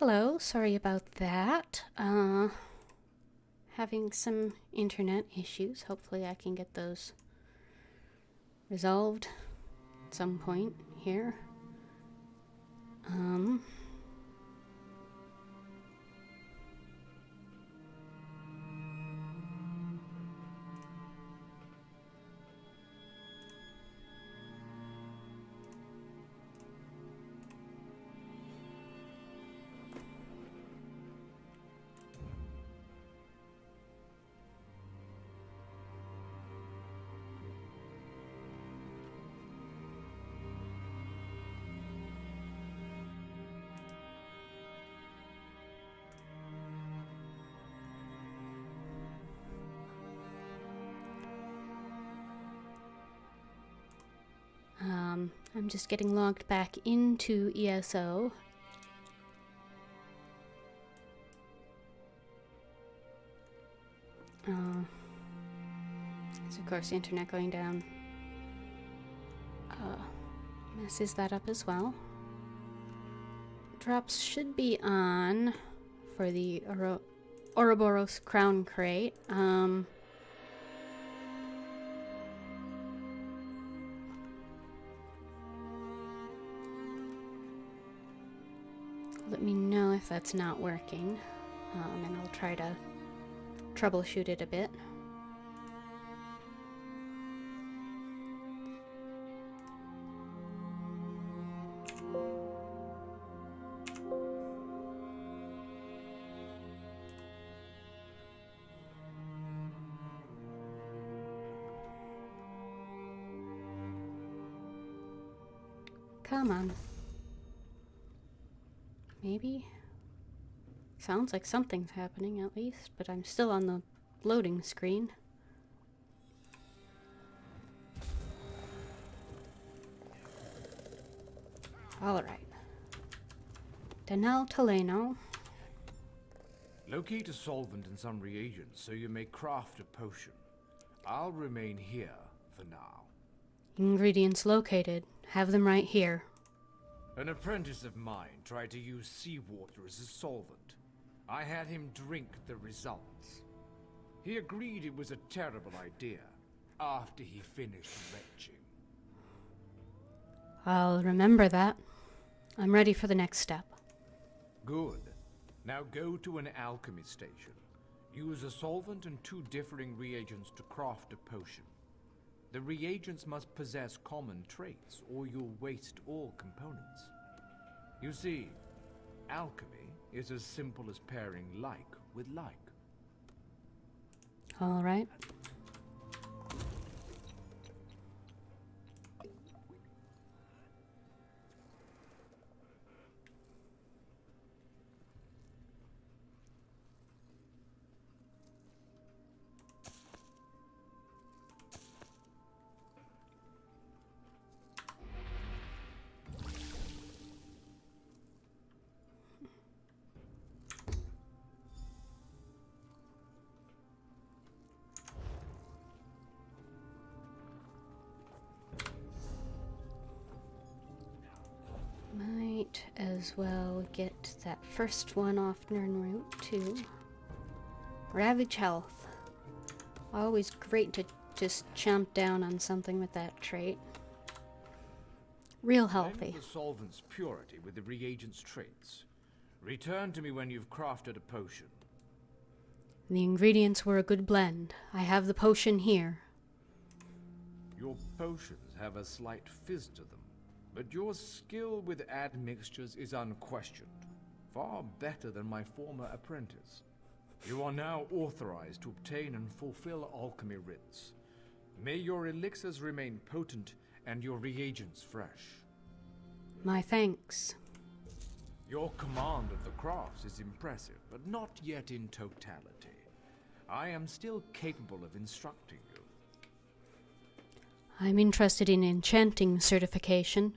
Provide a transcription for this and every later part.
Hello, sorry about that. Having some internet issues. Hopefully I can get those resolved at some point here. I'm just getting logged back into ESO. So of course the internet going down messes that up as well. Drops should be on for the Ouroboros crown crate. Let me know if that's not working, and I'll try to troubleshoot it a bit. Come on. Maybe? Sounds like something's happening at least, but I'm still on the loading screen. Alright. Danel Taleno. Locate a solvent and some reagents so you may craft a potion. I'll remain here for now. Ingredients located. Have them right here. An apprentice of mine tried to use seawater as a solvent. I had him drink the results. He agreed it was a terrible idea after he finished retching. I'll remember that. I'm ready for the next step. Good. Now go to an alchemy station. Use a solvent and 2 differing reagents to craft a potion. The reagents must possess common traits, or you'll waste all components. You see, alchemy is as simple as pairing like with like. All right. Might as well get that first one off en route too. Ravage health. Always great to just chomp down on something with that trait. Real healthy. Blend the solvent's purity with the reagent's traits. Return to me when you've crafted a potion. The ingredients were a good blend. I have the potion here. Your potions have a slight fizz to them, but your skill with admixtures is unquestioned. Far better than my former apprentice. You are now authorized to obtain and fulfill alchemy writs. May your elixirs remain potent and your reagents fresh. My thanks. Your command of the crafts is impressive, but not yet in totality. I am still capable of instructing you. I'm interested in Enchanting Certification.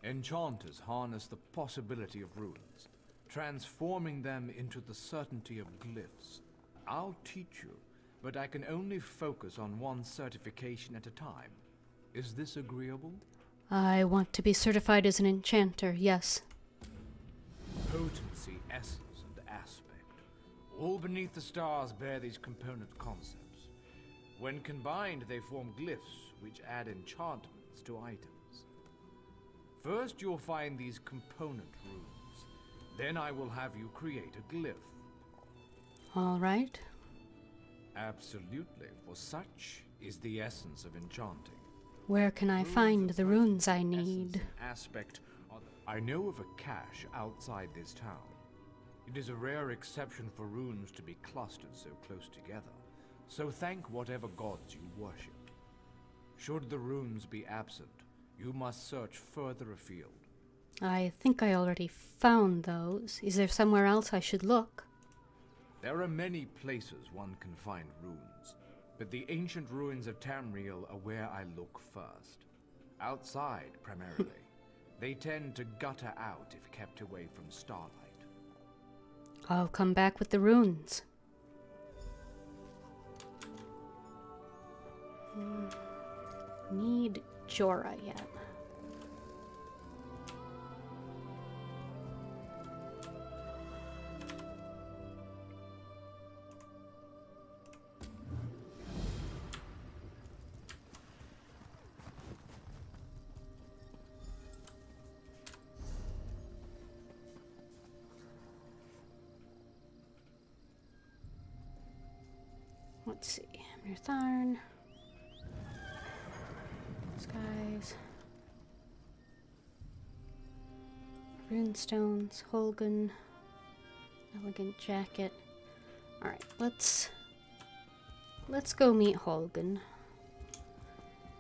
Enchanters harness the possibility of runes, transforming them into the certainty of glyphs. I'll teach you, but I can only focus on one certification at a time. Is this agreeable? I want to be certified as an enchanter, yes. Potency essence and aspect. All beneath the stars bear these component concepts. When combined, they form glyphs, which add enchantments to items. First, you'll find these component runes. Then I will have you create a glyph. All right. Absolutely, for such is the essence of enchanting. Where can I find the runes I need? Aspect. I know of a cache outside this town. It is a rare exception for runes to be clustered so close together, so thank whatever gods you worship. Should the runes be absent, you must search further afield. I think I already found those. Is there somewhere else I should look? There are many places one can find runes, but the ancient ruins of Tamriel are where I look first. Outside, primarily. They tend to gutter out if kept away from starlight. I'll come back with the runes. Need Jorah yet. Let's see. Mirtharn. Skies. Runestones. Holgun. Elegant jacket. Alright, let's go meet Holgun.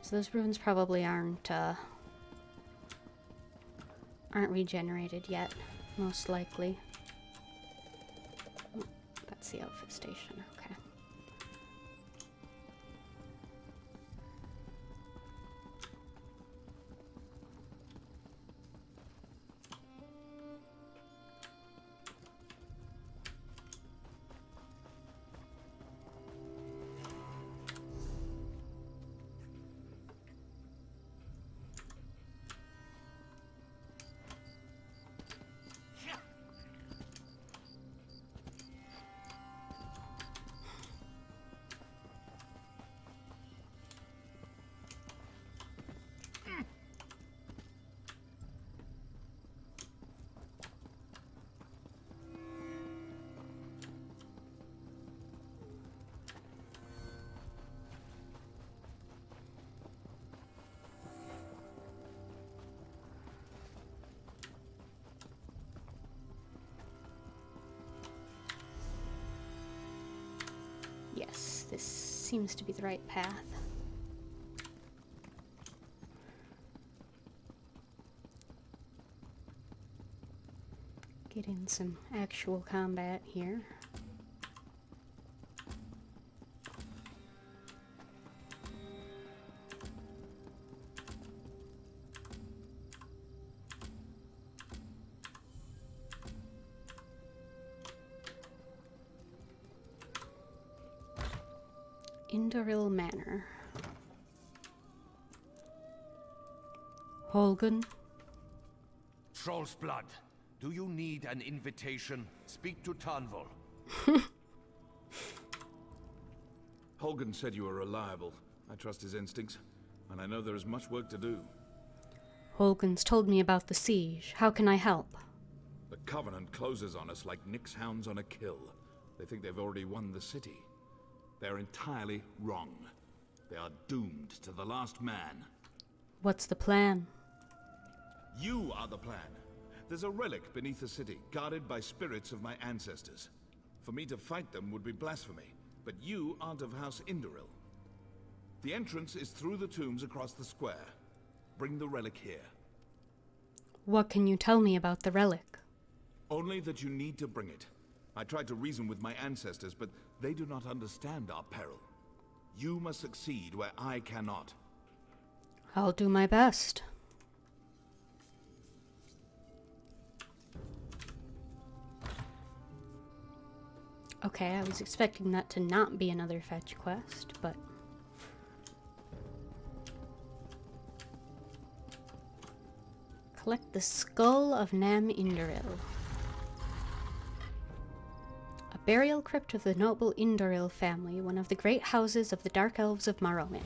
So those runes probably aren't regenerated yet, most likely. Oh, that's the outfit station, okay. Yes, this seems to be the right path. Get in some actual combat here. Indoril Manor. Holgun. Troll's blood. Do you need an invitation? Speak to Tarl. Holgun said you were reliable. I trust his instincts, and I know there is much work to do. Holgun's told me about the siege. How can I help? The Covenant closes on us like Nick's hounds on a kill. They think they've already won the city. They're entirely wrong. They are doomed to the last man. What's the plan? You are the plan. There's a relic beneath the city, guarded by spirits of my ancestors. For me to fight them would be blasphemy, but you aren't of House Indoril. The entrance is through the tombs across the square. Bring the relic here. What can you tell me about the relic? Only that you need to bring it. I tried to reason with my ancestors, but they do not understand our peril. You must succeed where I cannot. I'll do my best. Okay, I was expecting that to not be another fetch quest, but... Collect the skull of Nam Indoril. Burial crypt of the noble Indoril family, one of the great houses of the Dark Elves of Morrowind.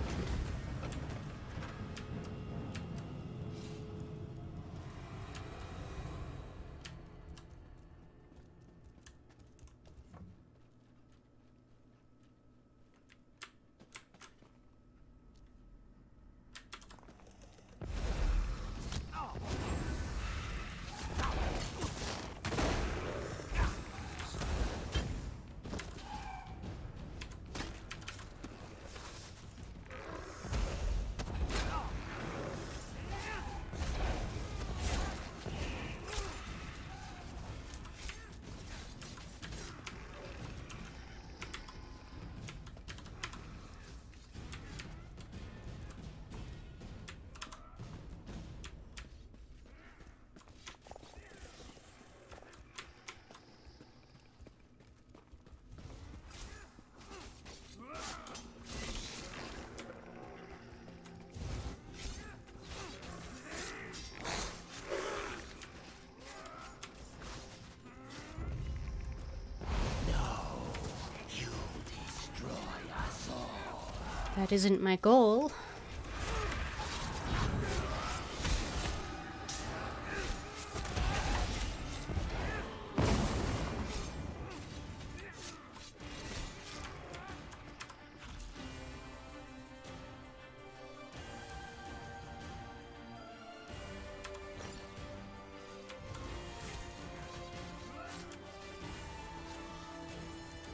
That isn't my goal.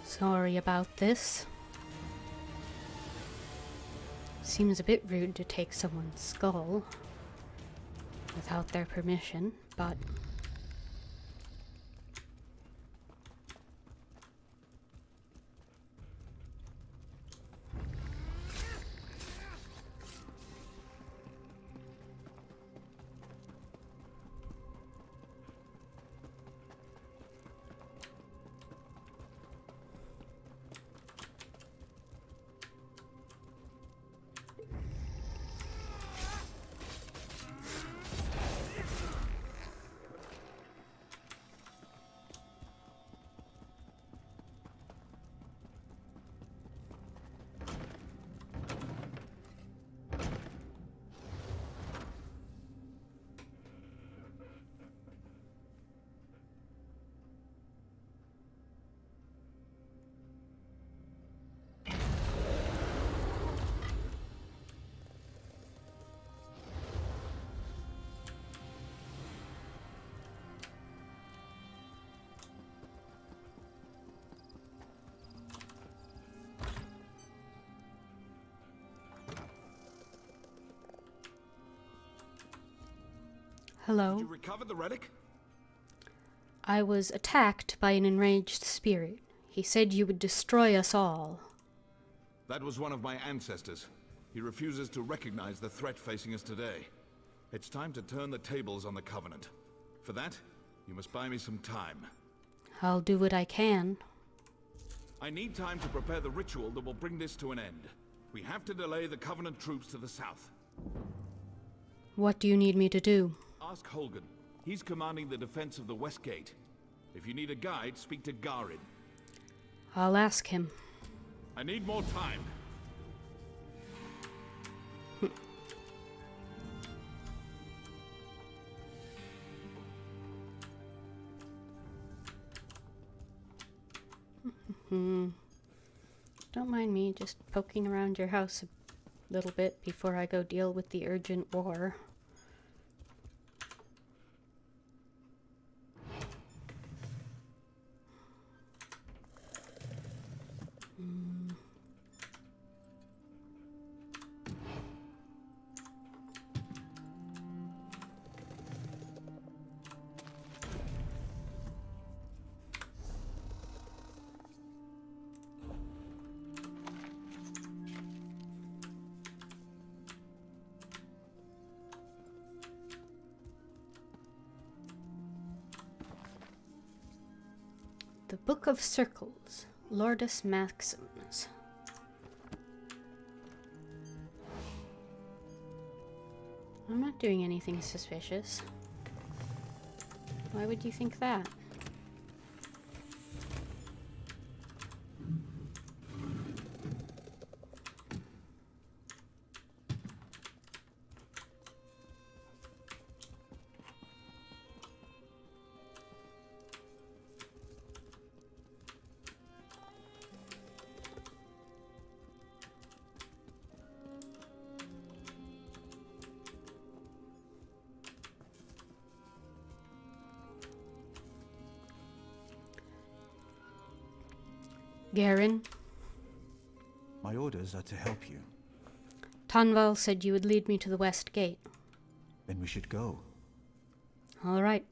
Sorry about this. Seems a bit rude to take someone's skull without their permission, but hello. Did you recover the relic? I was attacked by an enraged spirit. He said you would destroy us all. That was one of my ancestors. He refuses to recognize the threat facing us today. It's time to turn the tables on the Covenant. For that, you must buy me some time. I'll do what I can. I need time to prepare the ritual that will bring this to an end. We have to delay the Covenant troops to the south. What do you need me to do? Ask Holgen. He's commanding the defense of the West Gate. If you need a guide, speak to Garin. I'll ask him. I need more time. Don't mind me just poking around your house a little bit before I go deal with the urgent war. The Book of Circles, Lordus Maximus. I'm not doing anything suspicious. Why would you think that? Garen, My orders are to help you. Tanval said you would lead me to the west gate. Then we should go. All right.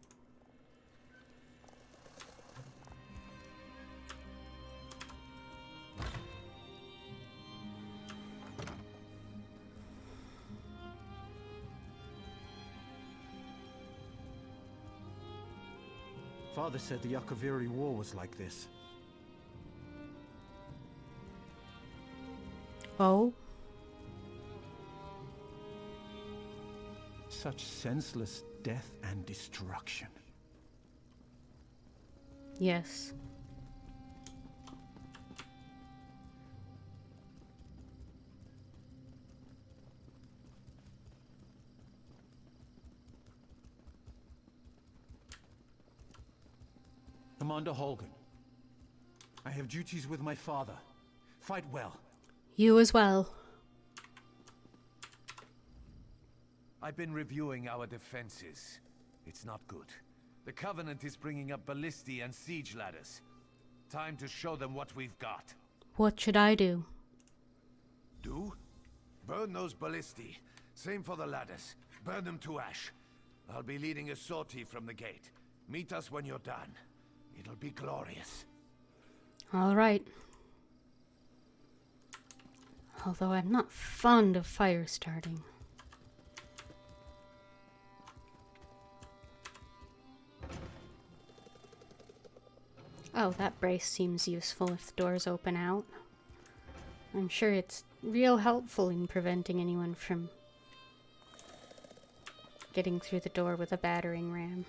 Father said the Yakaviri War was like this. Oh? Such senseless death and destruction. Yes. Commander Holgan, I have duties with my father. Fight well. You as well. I've been reviewing our defenses. It's not good. The Covenant is bringing up ballistae and siege ladders. Time to show them what we've got. What should I do? Do? Burn those ballistae. Same for the ladders. Burn them to ash. I'll be leading a sortie from the gate. Meet us when you're done. It'll be glorious. All right. Although I'm not fond of fire starting. Oh, that brace seems useful if the doors open out. I'm sure it's real helpful in preventing anyone from getting through the door with a battering ram.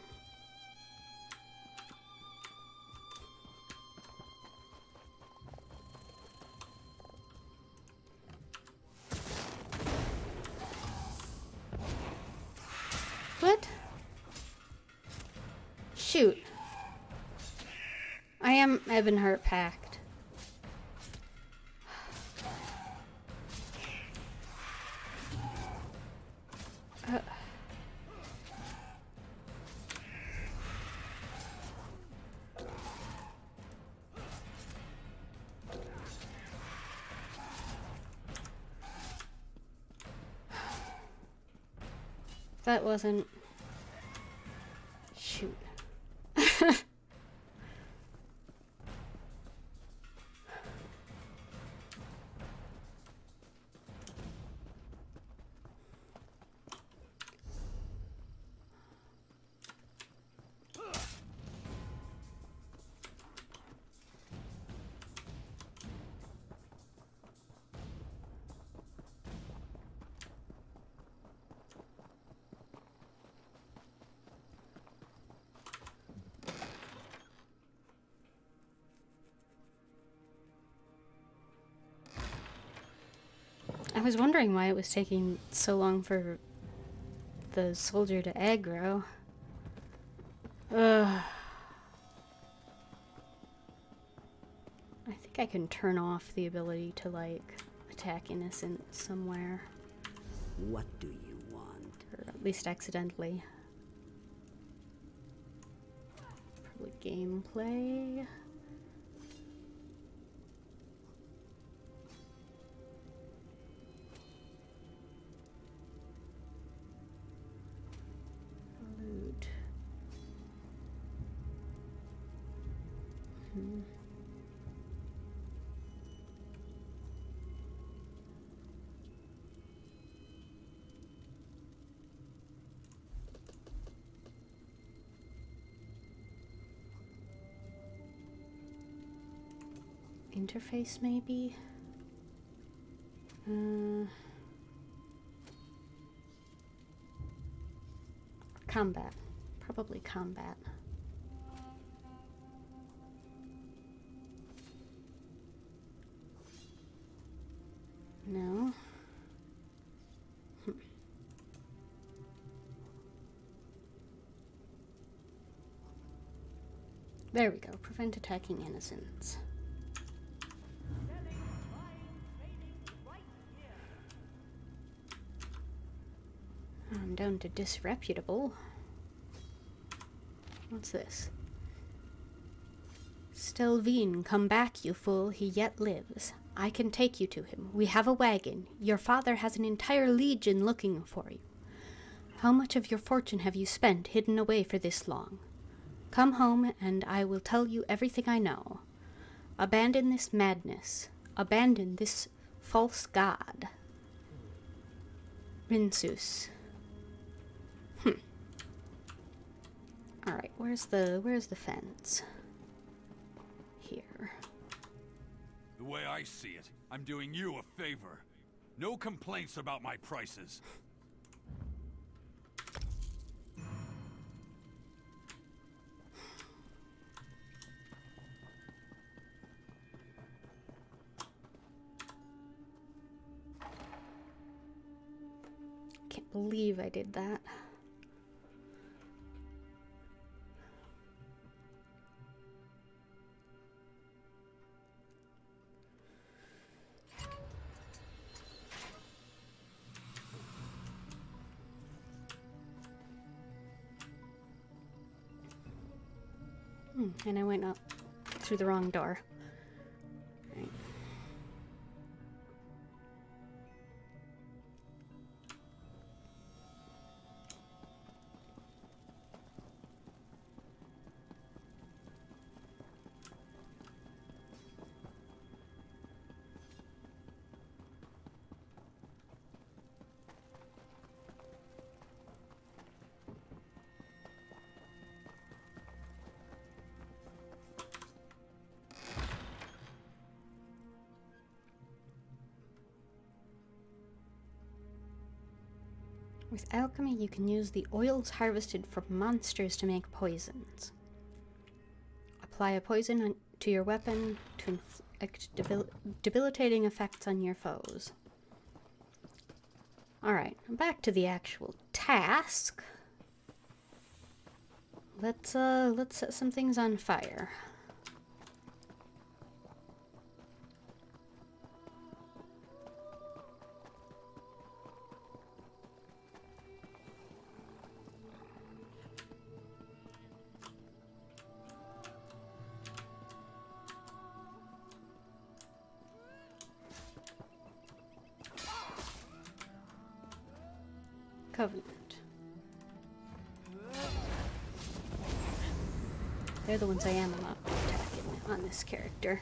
What? Shoot. I am Ebonheart packed. That wasn't... Shoot. I was wondering why it was taking so long for the soldier to aggro. Ugh. I think I can turn off the ability to, like, attack innocents somewhere. What do you want? Or at least accidentally. Probably gameplay. Loot. Interface, maybe? Combat. Probably combat. No. There we go. Prevent attacking innocents. I'm down to disreputable. What's this? Stelvine, come back, you fool. He yet lives. I can take you to him. We have a wagon. Your father has an entire legion looking for you. How much of your fortune have you spent hidden away for this long? Come home, and I will tell you everything I know. Abandon this madness. Abandon this false god. Rinsus. Alright, where's the fence? Here. The way I see it, I'm doing you a favor. No complaints about my prices. Can't believe I did that. And I went up through the wrong door. Right. With alchemy, you can use the oils harvested from monsters to make poisons. Apply a poison to your weapon to inflict debilitating effects on your foes. Alright, back to the actual task. Let's set some things on fire. Covenant. They're the ones I am allowed to attack on this character.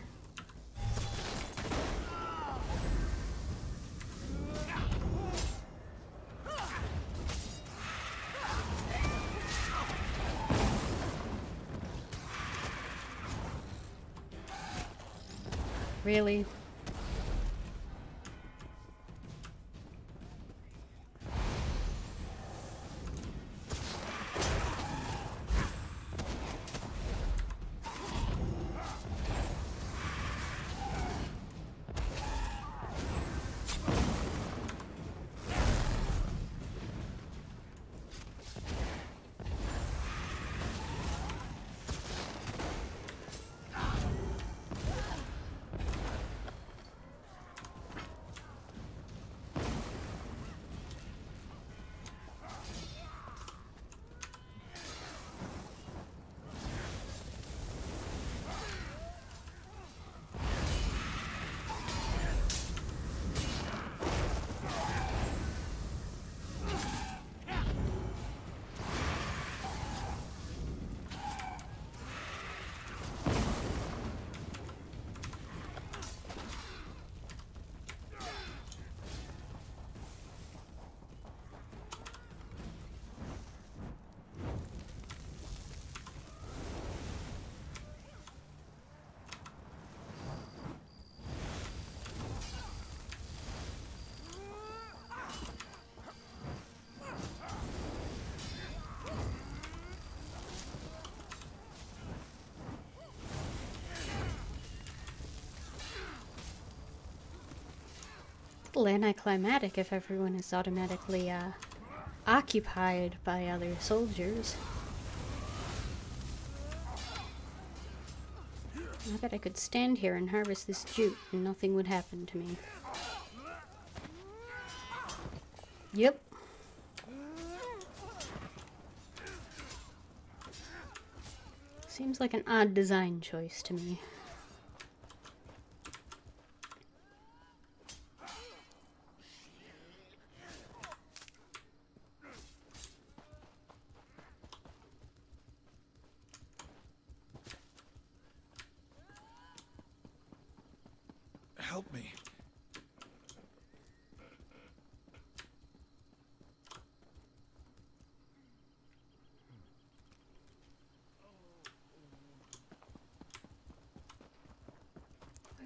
Really? A little anticlimactic if everyone is automatically occupied by other soldiers. I bet I could stand here and harvest this jute and nothing would happen to me. Yep. Seems like an odd design choice to me. Help me.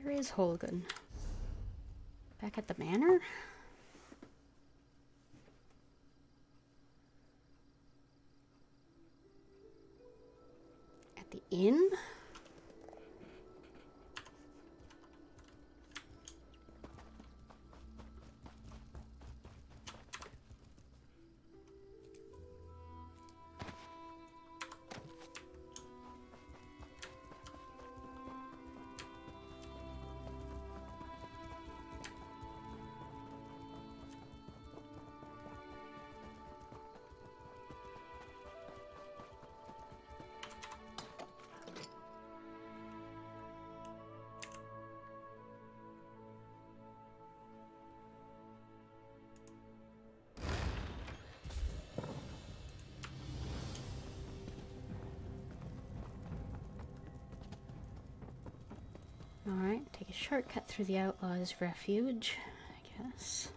Where is Holgun? Back at the manor? At the inn? Alright, take a shortcut through the Outlaws' Refuge, I guess.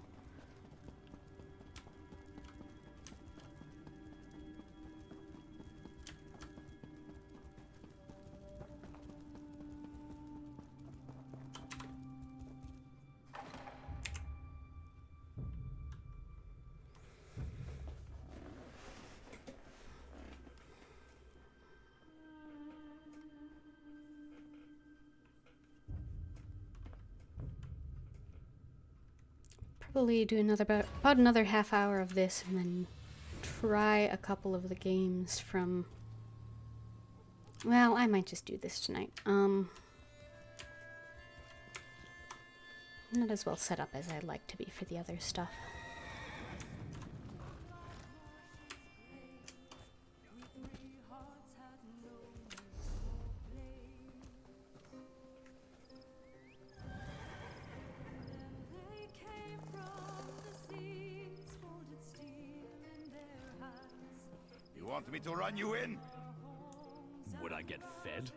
Probably do about another half hour of this and then try a couple of the games from... Well, I might just do this tonight. Not as well set up as I'd like to be for the other stuff. Want me to run you in? Would I get fed?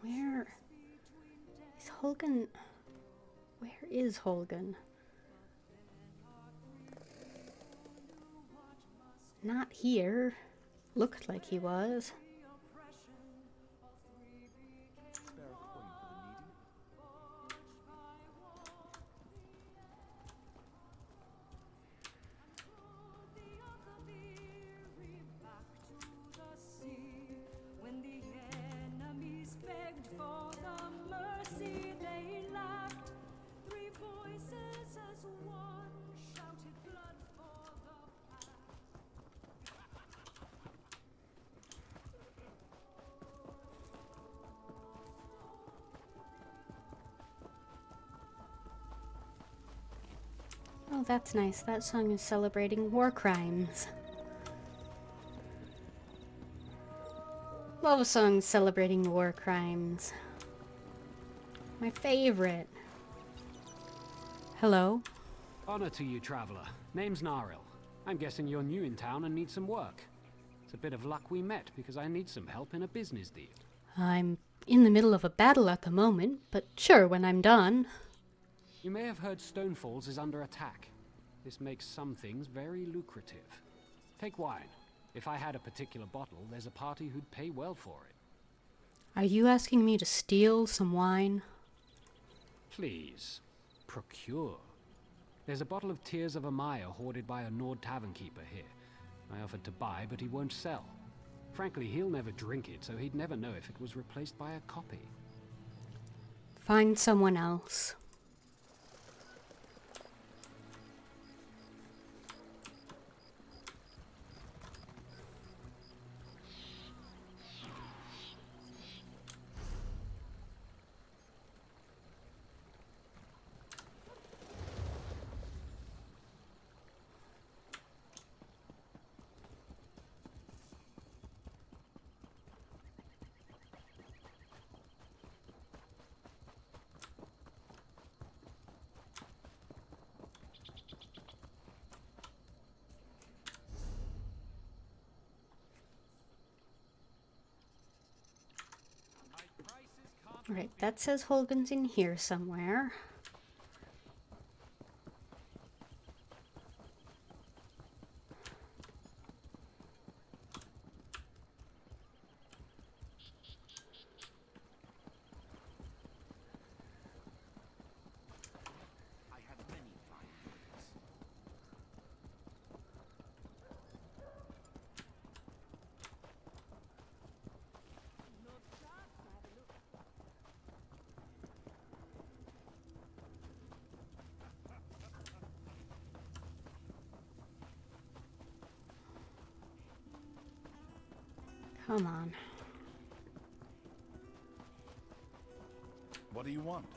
Where is Holgun? Where is Holgun? Not here. Looked like he was. Oh, that's nice. That song is celebrating war crimes. Love songs celebrating war crimes. My favorite. Hello? Honor to you, traveler. Name's Naril. I'm guessing you're new in town and need some work. It's a bit of luck we met, because I need some help in a business deal. I'm in the middle of a battle at the moment, but sure, when I'm done. You may have heard Stonefalls is under attack. This makes some things very lucrative. Take wine. If I had a particular bottle, there's a party who'd pay well for it. Are you asking me to steal some wine? Please. Procure. There's a bottle of Tears of Amaya hoarded by a Nord tavern keeper here. I offered to buy, but he won't sell. Frankly, he'll never drink it, so he'd never know if it was replaced by a copy. Find someone else. Right, that says Holgan's in here somewhere. I have many fine words. Come on. What do you want?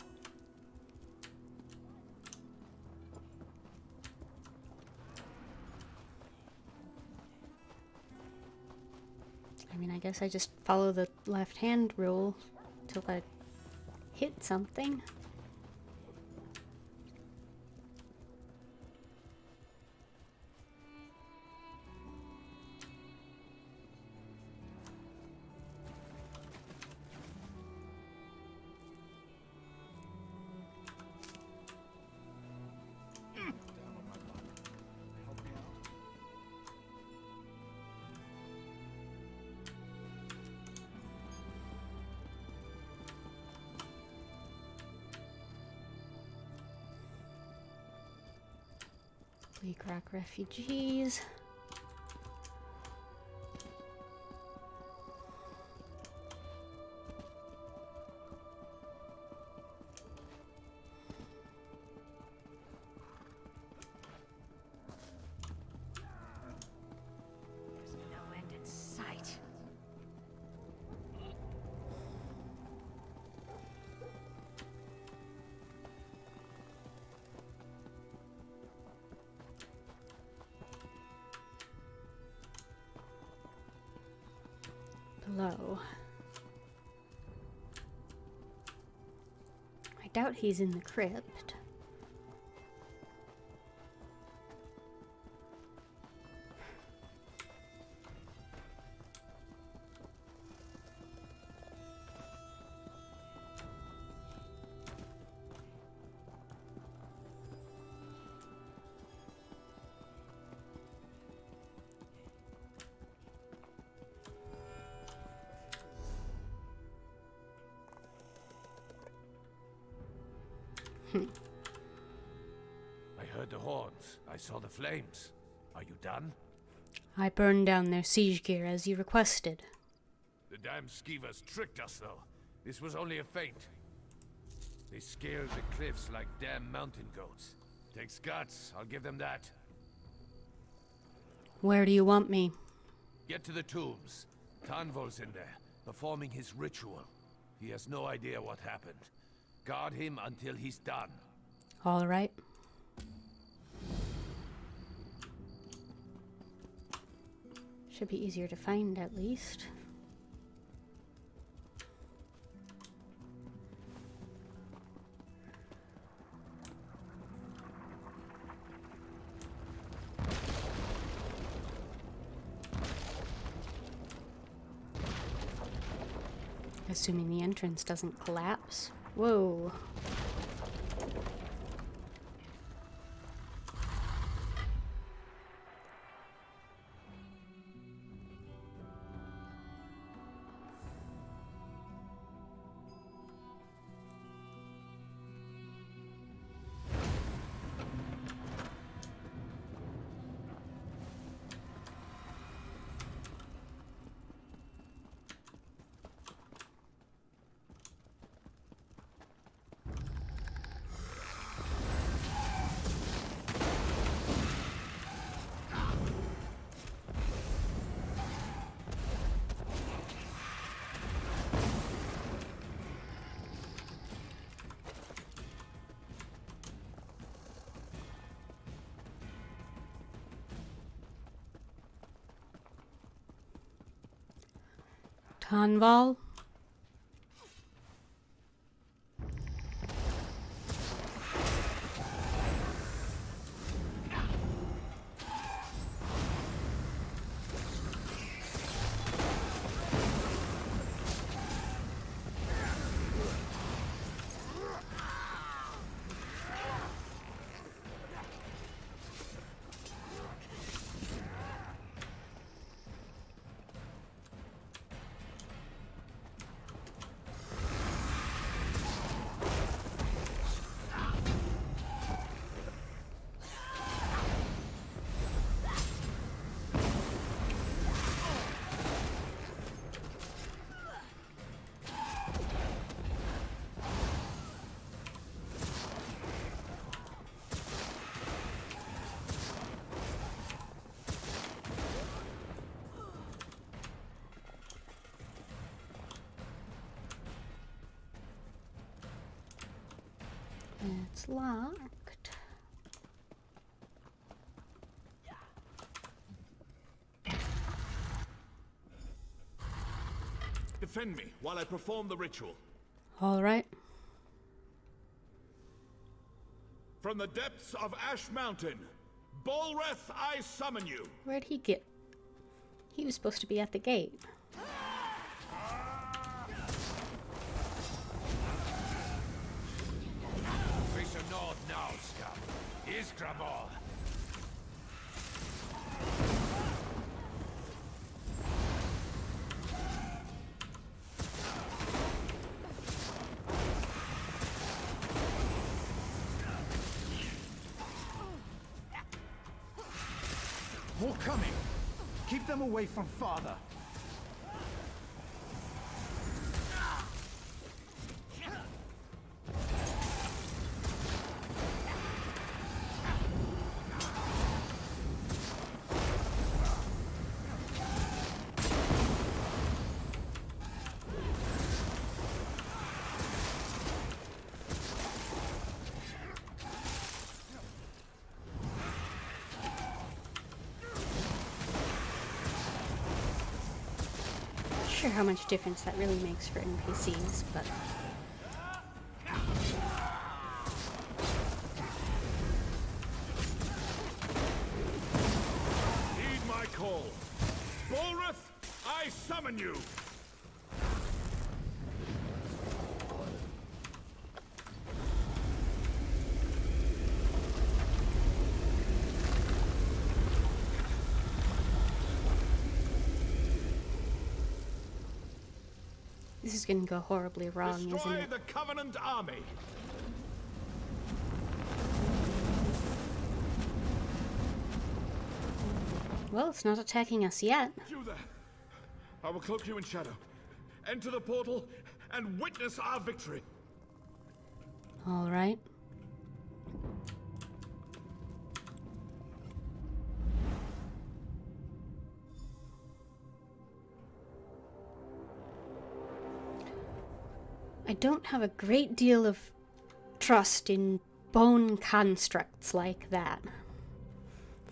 I mean, I guess I just follow the left-hand rule till I hit something. Bleak Rock refugees. There's no end in sight. Below. I doubt he's in the crypt. I heard the horns. I saw the flames. Are you done? I burned down their siege gear as you requested. The damn skeevers tricked us, though. This was only a feint. They scaled the cliffs like damn mountain goats. Takes guts, I'll give them that. Where do you want me? Get to the tombs. Tanvol's in there, performing his ritual. He has no idea what happened. Guard him until he's done. All right. Should be easier to find, at least. Assuming the entrance doesn't collapse. Whoa. Tanval? It's locked. Defend me while I perform the ritual. All right. From the depths of Ash Mountain, Bolreth, I summon you. Where'd he get? He was supposed to be at the gate. Face the north now, scum. Here's Graball. More coming! Keep them away from father! Not sure how much difference that really makes for NPCs, but Heed my call. Bolreth, I summon you. this is going to go horribly wrong, isn't Destroy it? the Covenant army. Well, it's not attacking us yet. You there. I will cloak you in shadow. Enter the portal and witness our victory. All right. I don't have a great deal of trust in bone constructs like that.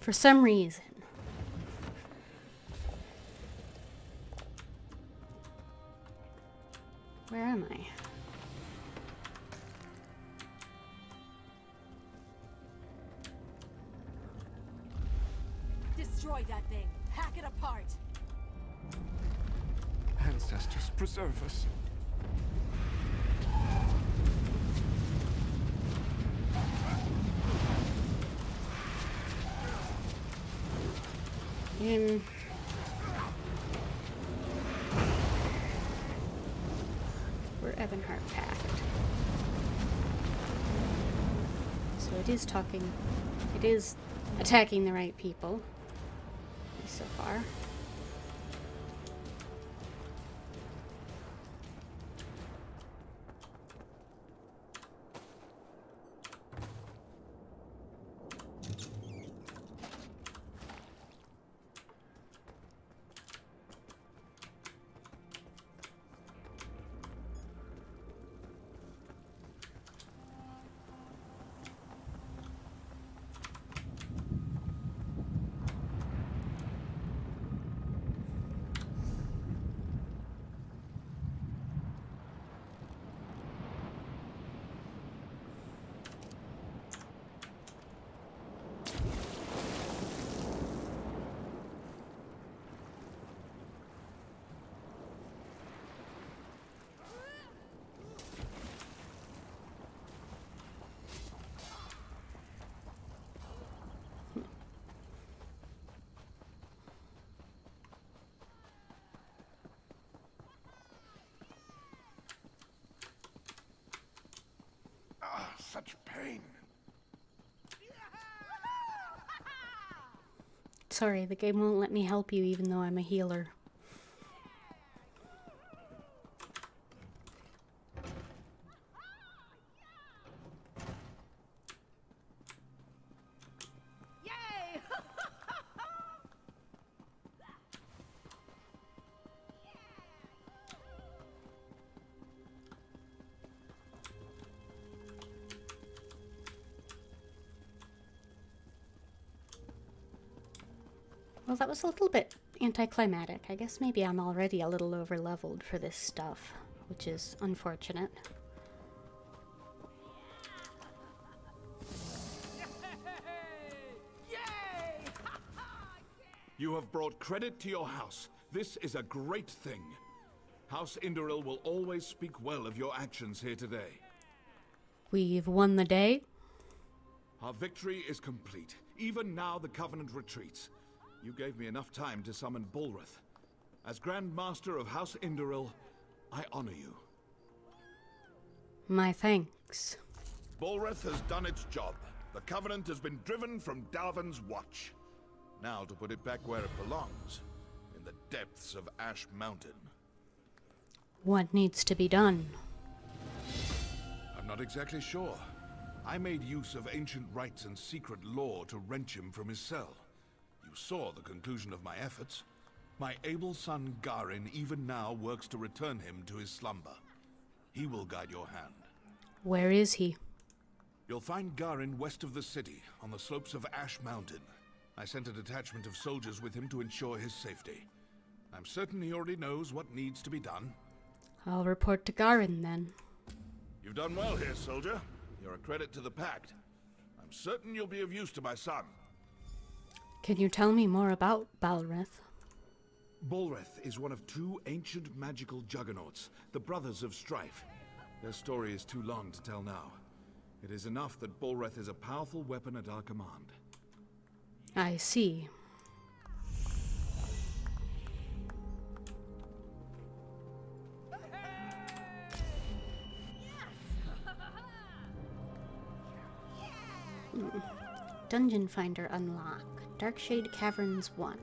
For some reason. Where am I? Destroy that thing. Hack it apart. Ancestors, preserve us. We're Ebonheart packed. So it is talking. It is attacking the right people. At least so far. Such pain. Sorry, the game won't let me help you even though I'm a healer. Yay! Well, that was a little bit anticlimactic. I guess maybe I'm already a little over-leveled for this stuff, which is unfortunate. You have brought credit to your house. This is a great thing. House Indoril will always speak well of your actions here today. We've won the day. Our victory is complete. Even now the Covenant retreats. You gave me enough time to summon Bulrith. As Grand Master of House Indoril, I honor you. My thanks. Bulrith has done its job. The Covenant has been driven from Dalvin's watch. Now to put it back where it belongs, in the depths of Ash Mountain. What needs to be done? I'm not exactly sure. I made use of ancient rites and secret lore to wrench him from his cell. You saw the conclusion of my efforts. My able son Garin even now works to return him to his slumber. He will guide your hand. Where is he? You'll find Garin west of the city, on the slopes of Ash Mountain. I sent a detachment of soldiers with him to ensure his safety. I'm certain he already knows what needs to be done. I'll report to Garin then. You've done well here, soldier. You're a credit to the Pact. I'm certain you'll be of use to my son. Can you tell me more about Balrith? Bulrith is one of two ancient magical juggernauts, the Brothers of Strife. Their story is too long to tell now. It is enough that Bulrith is a powerful weapon at our command. I see. Dungeon Finder unlock. Darkshade Caverns 1.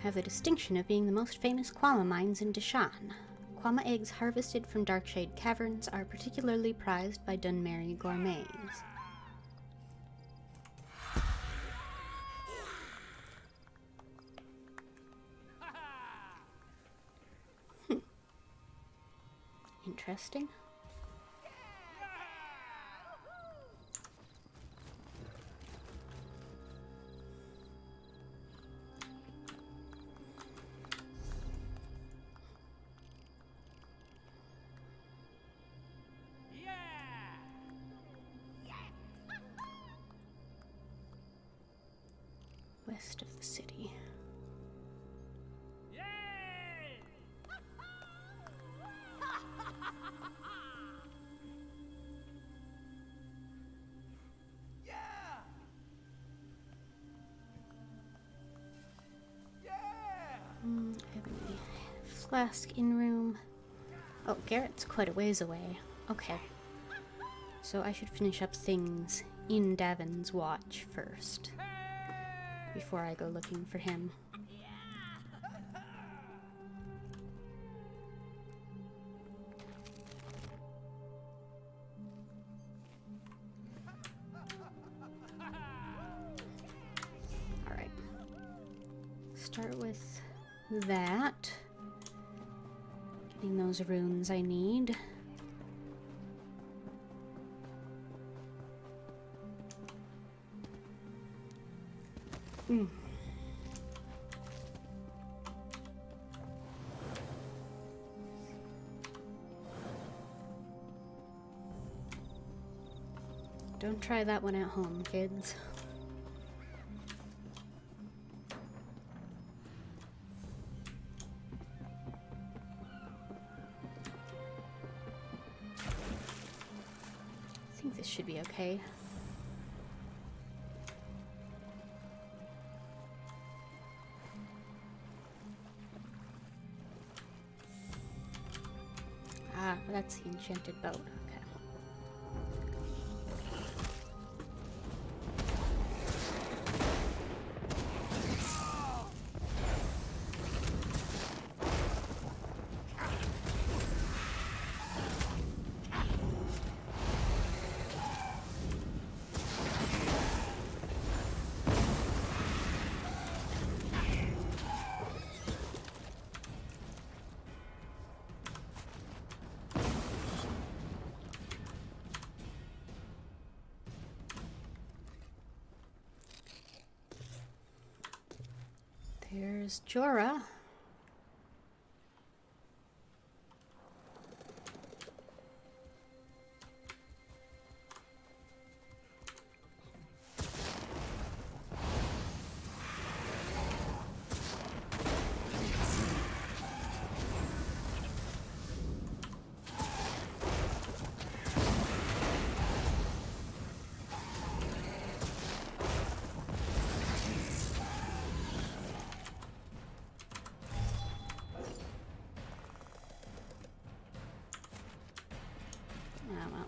Have the distinction of being the most famous Quama mines in Deshaan. Quama eggs harvested from Darkshade Caverns are particularly prized by Dunmeri gourmets. Interesting. West of the city. Ebony flask in room. Oh, Garrett's quite a ways away. Okay. So I should finish up things in Davin's watch first, before I go looking for him. Alright. Start with that. Getting those runes I need. Don't try that one at home, kids. I think this should be okay. Ah, that's the enchanted boat. Okay. Here's Jorah. Oh, well.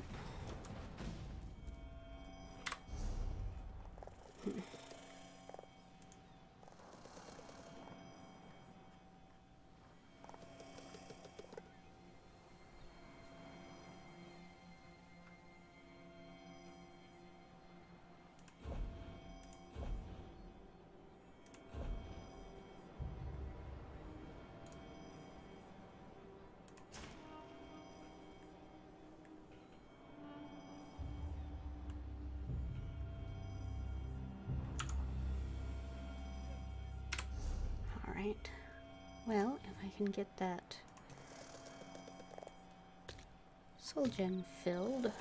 Alright. Well, if I can get that soul gem filled,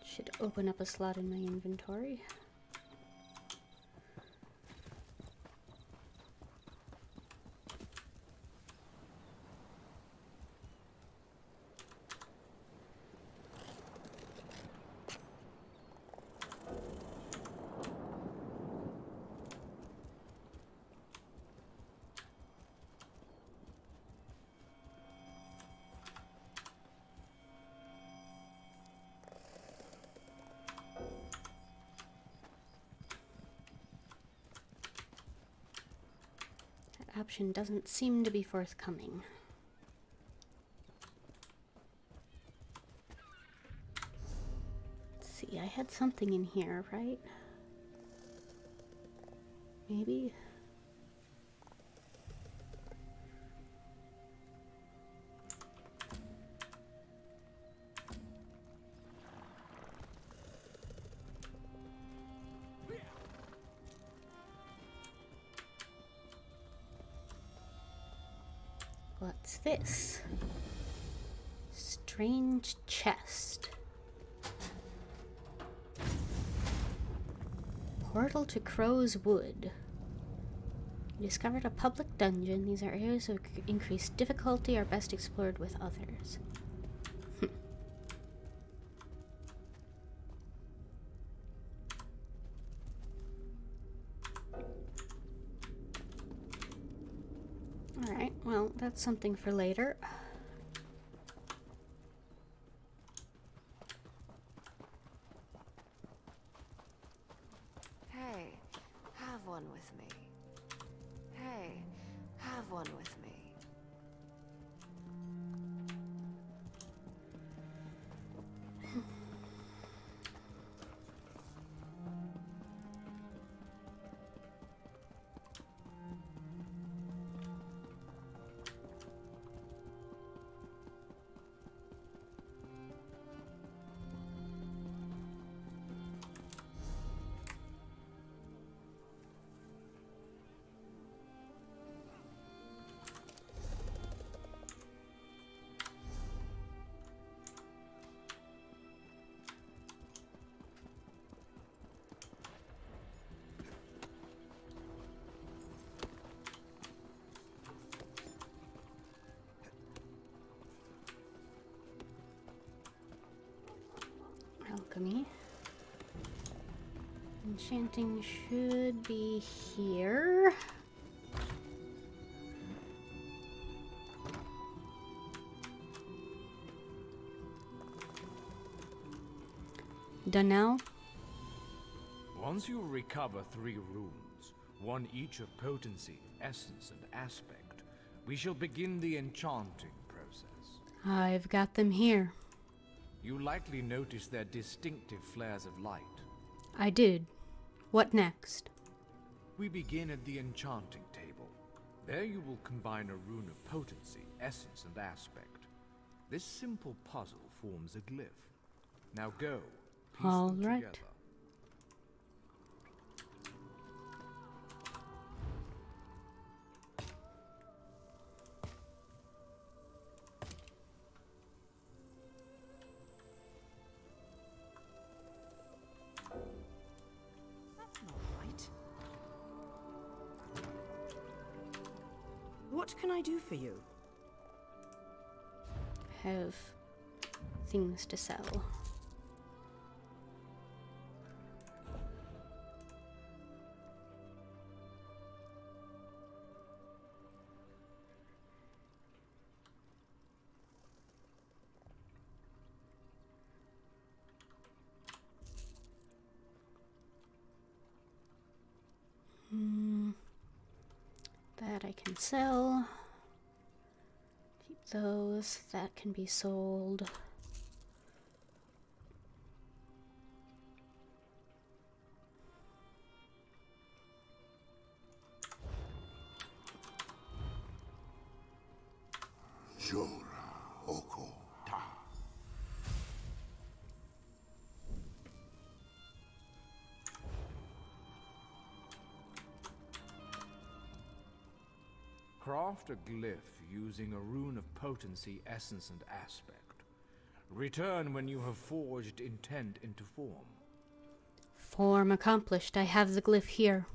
should open up a slot in my inventory. Option doesn't seem to be forthcoming. Let's see, I had something in here, right? Maybe? What's this? Strange chest. Portal to Crow's Wood. You discovered a public dungeon. These are areas of increased difficulty, are best explored with others. Alright, well, that's something for later. Hey, have one with me. Hey, have one with me. Alchemy. Enchanting should be here. Done now? Once you recover 3 runes, one each of potency, essence, and aspect, we shall begin the enchanting process. I've got them here. You likely noticed their distinctive flares of light. I did. What next? We begin at the enchanting table. There you will combine a rune of potency, essence, and aspect. This simple puzzle forms a glyph. Now go, piece All them right. together. What can I do for you? Have things to sell. That I can sell. Keep those. That can be sold. Jora Oko Ta. Craft a glyph using a rune of potency, essence, and aspect. Return when you have forged intent into form. Form accomplished. I have the glyph here.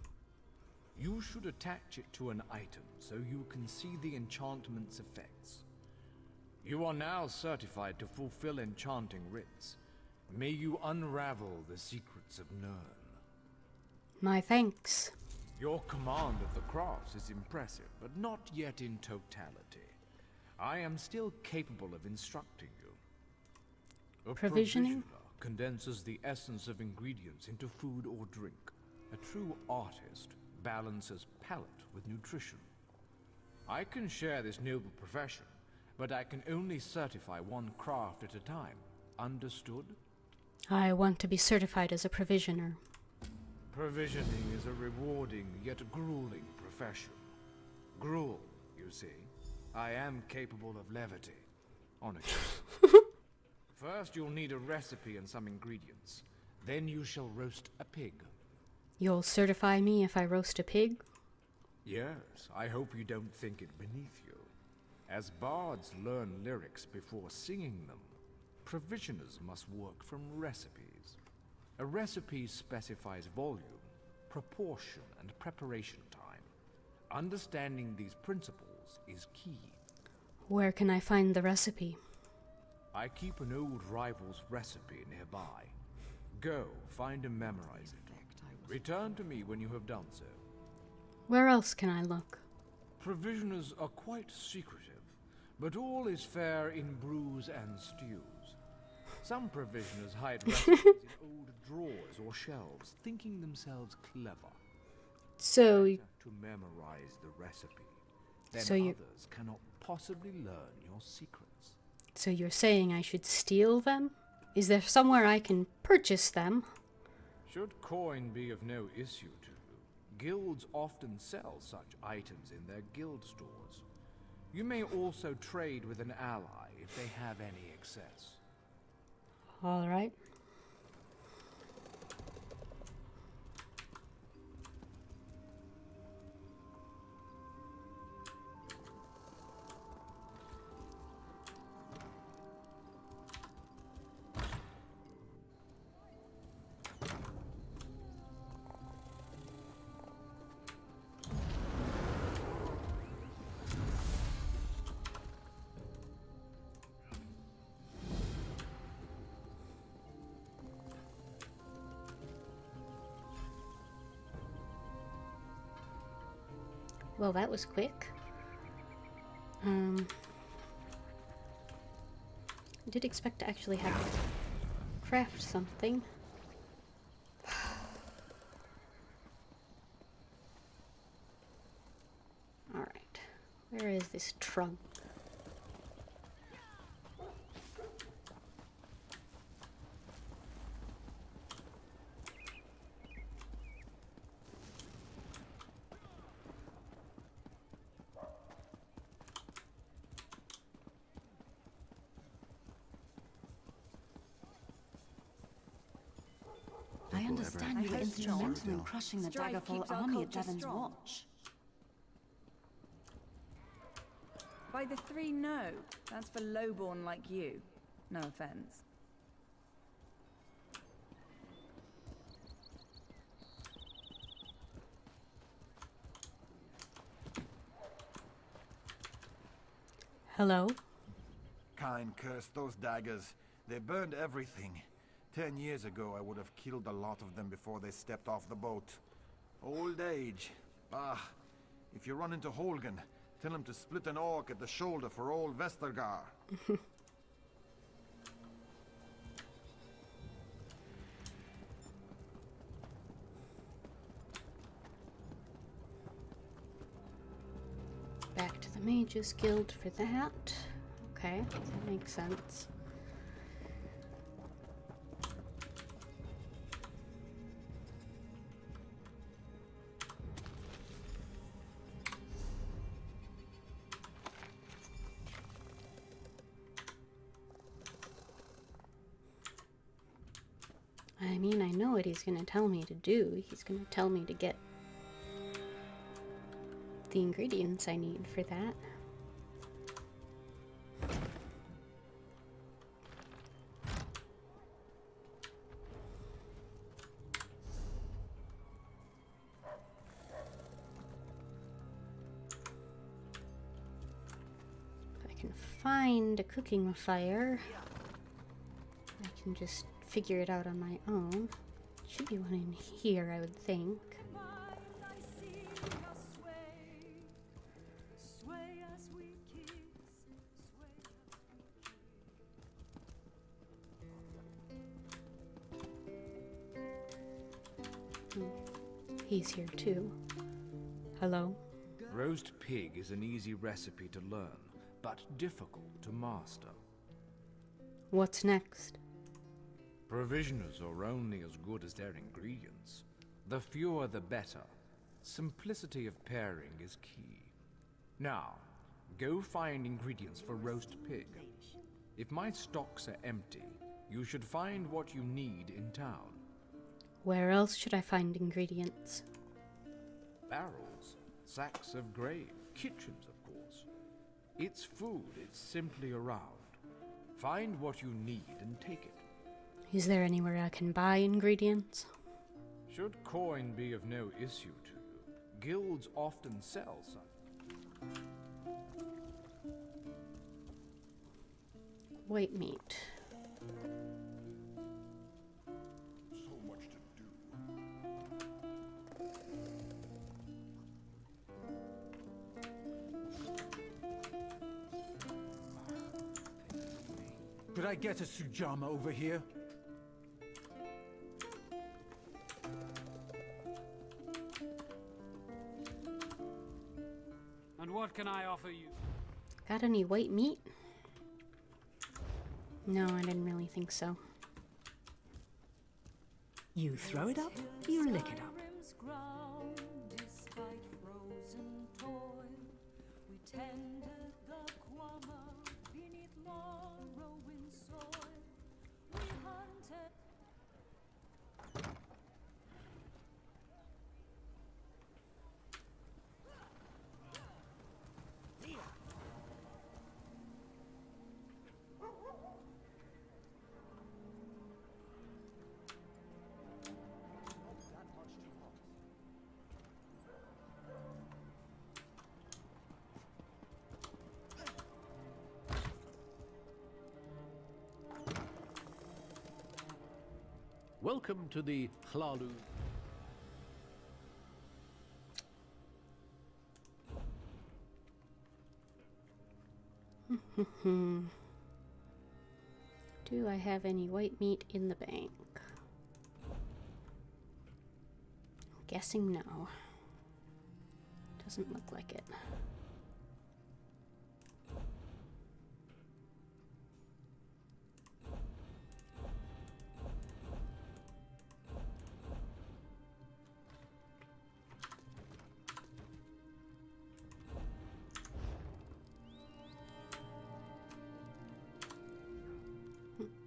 You should attach it to an item so you can see the enchantment's effects. You are now certified to fulfill enchanting rites. May you unravel the secrets of Nirn. My thanks. Your command of the crafts is impressive, but not yet in totality. I am still capable of instructing you. A Provisioning? provisioner condenses the essence of ingredients into food or drink. A true artist balances palate with nutrition. I can share this noble profession, but I can only certify one craft at a time. Understood? I want to be certified as a provisioner. Provisioning is a rewarding yet grueling profession. Gruel, you see. I am capable of levity. On occasion. First, you'll need a recipe and some ingredients. Then you shall roast a pig. You'll certify me if I roast a pig? Yes, I hope you don't think it beneath you. As bards learn lyrics before singing them, provisioners must work from recipes. A recipe specifies volume, proportion, and preparation time. Understanding these principles is key. Where can I find the recipe? I keep an old rival's recipe nearby. Go, find and memorize it. Return to me when you have done so. Where else can I look? Provisioners are quite secretive, but all is fair in brews and stews. Some provisioners hide recipes in old drawers or shelves, thinking themselves clever. So, To memorize the recipe, then So others cannot possibly learn your secrets. so you're saying I should steal them? Is there somewhere I can purchase them? Should coin be of no issue to you, guilds often sell such items in their guild stores. You may also trade with an ally if they have any excess. All right. Well, that was quick. I did expect to actually have to craft something. Alright. Where is this trunk? I understand you were instrumental in crushing the Daggerfall army at Devon's watch. By the three, no. That's for lowborn like you. No offense. Hello? Kind curse those daggers. They burned everything. 10 years ago, I would have killed a lot of them before they stepped off the boat. Old age. Bah. If you run into Holgen, tell him to split an orc at the shoulder for old Vestergar. Back to the Mages Guild for that. Okay, that makes sense. I mean, I know what he's going to tell me to do. He's going to tell me to get the ingredients I need for that. If I can find a cooking fire, I can just figure it out on my own. Should be one in here, I would think. He's here too. Hello? Roast pig is an easy recipe to learn, but difficult to master. What's next? Provisioners are only as good as their ingredients. The fewer the better. Simplicity of pairing is key. Now, go find ingredients for roast pig. If my stocks are empty, you should find what you need in town. Where else should I find ingredients? Barrels, sacks of grain, kitchens, of course. It's food, it's simply around. Find what you need and take it. Is there anywhere I can buy ingredients? Should coin be of no issue to you, guilds often sell some. White meat. So much to do. Could I get a Sujama over here? And what can I offer you? Got any white meat? No, I didn't really think so. You throw it up, you lick it up. Welcome to the Hlalu. Do I have any white meat in the bank? I'm guessing no. Doesn't look like it.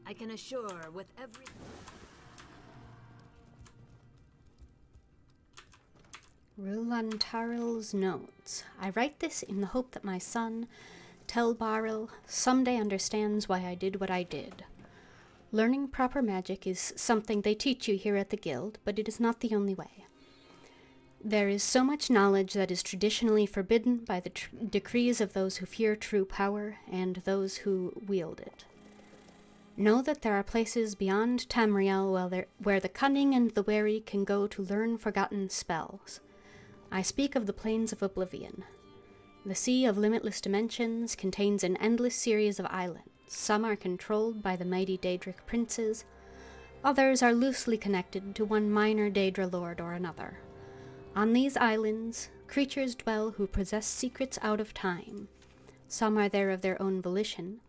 I can assure with every... Roland Tarl's notes. I write this in the hope that my son, Tarl, someday understands why I did what I did. Learning proper magic is something they teach you here at the guild, but it is not the only way. There is so much knowledge that is traditionally forbidden by the decrees of those who fear true power and those who wield it. Know that there are places beyond Tamriel where the cunning and the wary can go to learn forgotten spells. I speak of the Plains of Oblivion. The Sea of Limitless Dimensions contains an endless series of islands. Some are controlled by the mighty Daedric princes. Others are loosely connected to one minor Daedra lord or another. On these islands, creatures dwell who possess secrets out of time. Some are there of their own volition,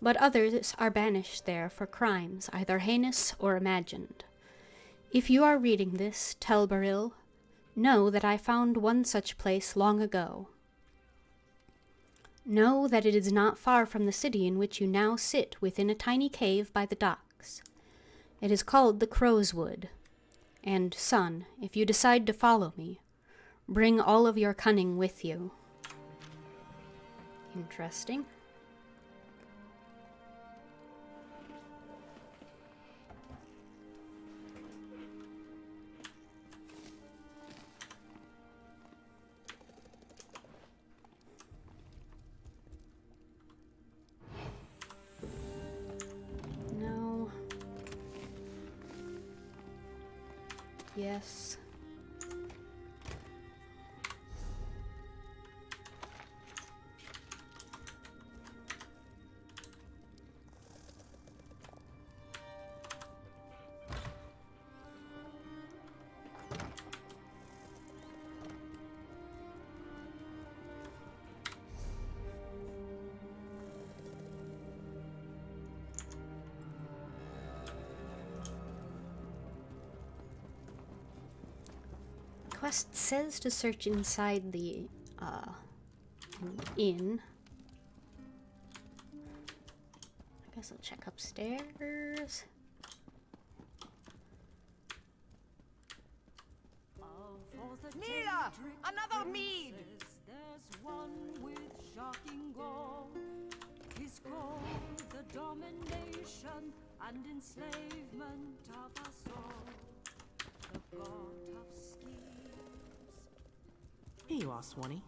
but others are banished there for crimes either heinous or imagined. If you are reading this, Tel Baril, know that I found one such place long ago. Know that it is not far from the city in which you now sit within a tiny cave by the docks. It is called the Crow's Wood. And, son, if you decide to follow me, bring all of your cunning with you. Interesting. No. Yes. Quest says to search inside the inn. I guess I'll check upstairs. Mila! Another mead! There's one with shocking gore. He's called the domination and enslavement of us all. The god of schemes. Here you are, Swanee.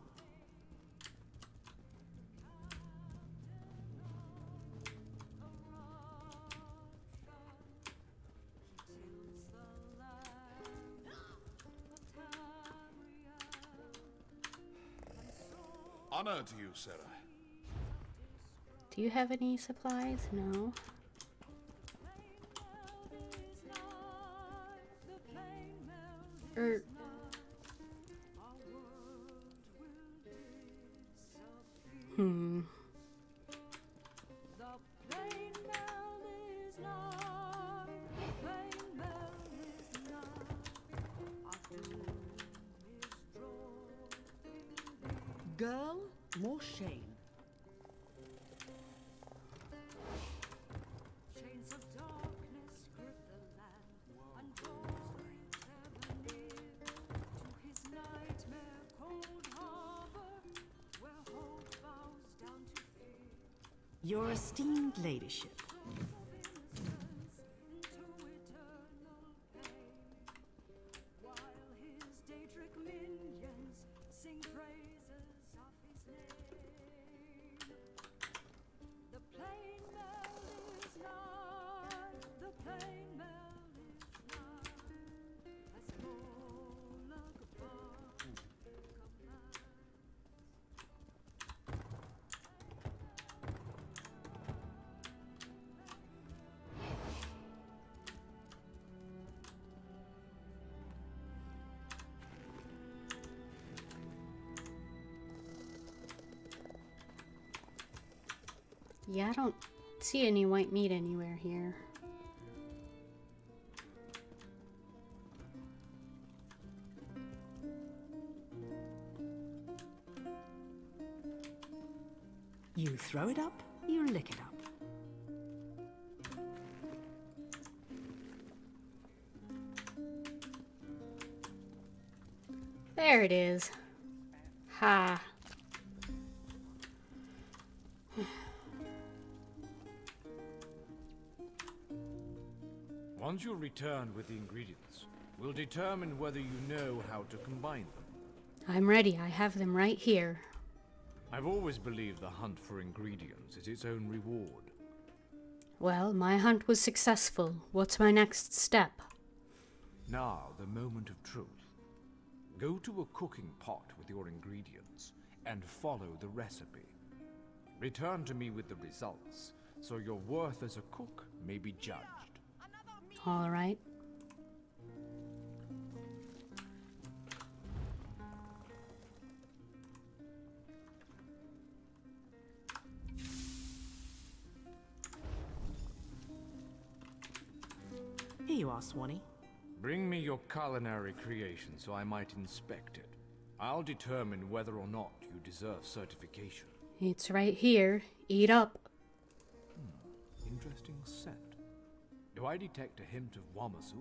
Honor to you, Sarah. Do you have any supplies? No. Girl, more shame. Chains of darkness grip the land, and drawing ever near to his nightmare cold harbor, where hope bows down to fear. Your esteemed ladyship. Yeah, I don't see any white meat anywhere here. You throw it up, you lick it up. There it is. Ha. Once you're returned with the ingredients, we'll determine whether you know how to combine them. I'm ready. I have them right here. I've always believed the hunt for ingredients is its own reward. Well, my hunt was successful. What's my next step? Now, the moment of truth. Go to a cooking pot with your ingredients and follow the recipe. Return to me with the results, so your worth as a cook may be judged. All right. Here you are, Swanee. Bring me your culinary creation so I might inspect it. I'll determine whether or not you deserve certification. It's right here. Eat up. Interesting scent. Do I detect a hint of Wamasu?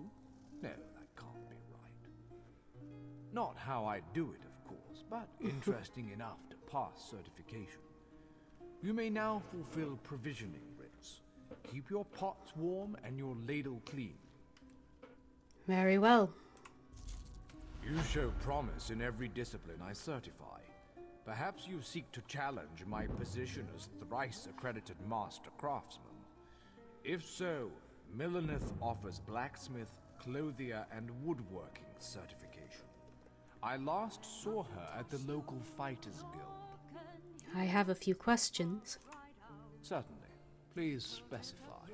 No, that can't be right. Not how I do it, of course, but interesting enough to pass certification. You may now fulfill provisioning writs. Keep your pots warm and your ladle clean. Very well. You show promise in every discipline I certify. Perhaps you seek to challenge my position as thrice-accredited master craftsman. If so, Millenith offers blacksmith, clothier, and woodworking certification. I last saw her at the local Fighters Guild. I have a few questions. Certainly. Please specify.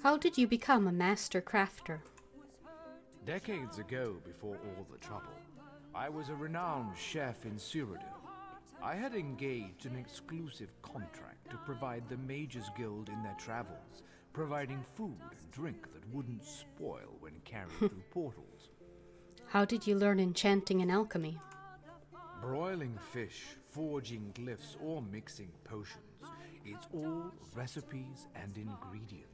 How did you become a master crafter? Decades ago, before all the trouble, I was a renowned chef in Cyrodiil. I had engaged an exclusive contract to provide the Mages Guild in their travels, providing food and drink that wouldn't spoil when carried through portals. How did you learn enchanting and alchemy? Broiling fish, forging glyphs, or mixing potions. It's all recipes and ingredients.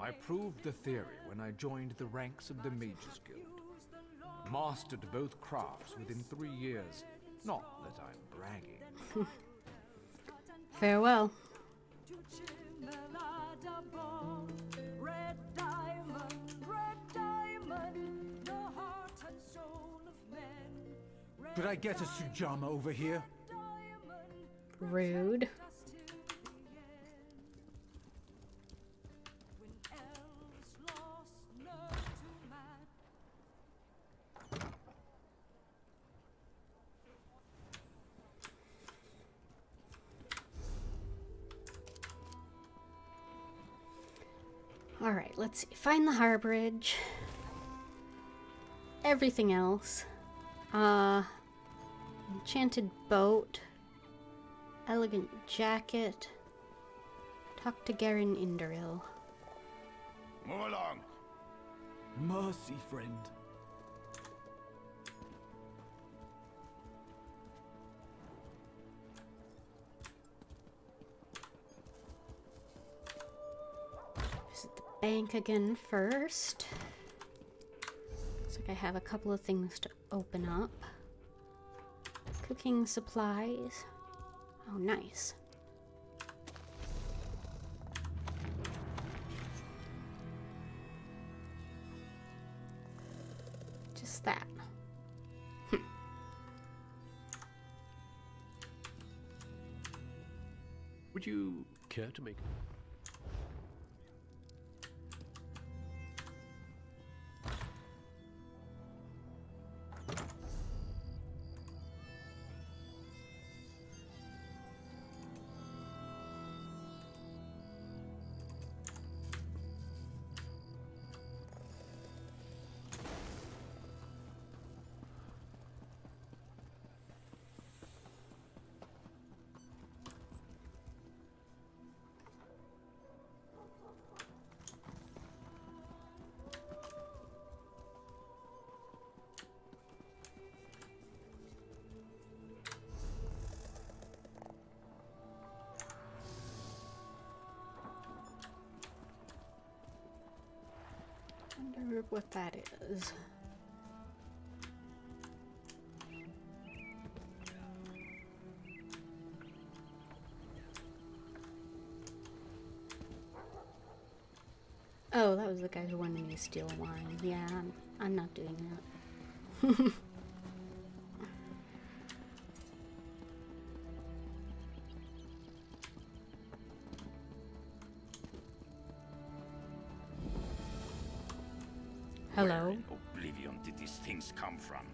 I proved the theory when I joined the ranks of the Mages Guild. Mastered both crafts within 3 years. Not that I'm bragging. Farewell. Could I get a Sujama over here? Rude. Alright, let's see. Find the harborage. Everything else. Enchanted boat. Elegant jacket. Talk to Garen Indoril. Move along. Mercy, friend. Visit the bank again first. Looks like I have a couple of things to open up. Cooking supplies. Oh, nice. Just that. Would you care to make... Wonder what that is. Oh, that was the guy who wanted me to steal wine. Yeah, I'm not doing that. Hello. Where in oblivion did these things come from?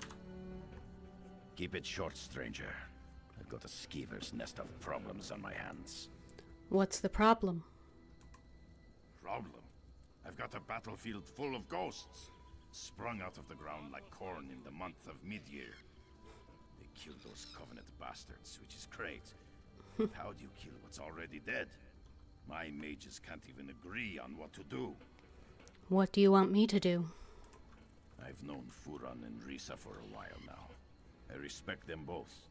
Keep it short, stranger. I've got a skeever's nest of problems on my hands. What's the problem? Problem? I've got a battlefield full of ghosts, sprung out of the ground like corn in the month of mid-year. They killed those Covenant bastards, which is great. But how do you kill what's already dead? My mages can't even agree on what to do. What do you want me to do? I've known Furan and Risa for a while now. I respect them both.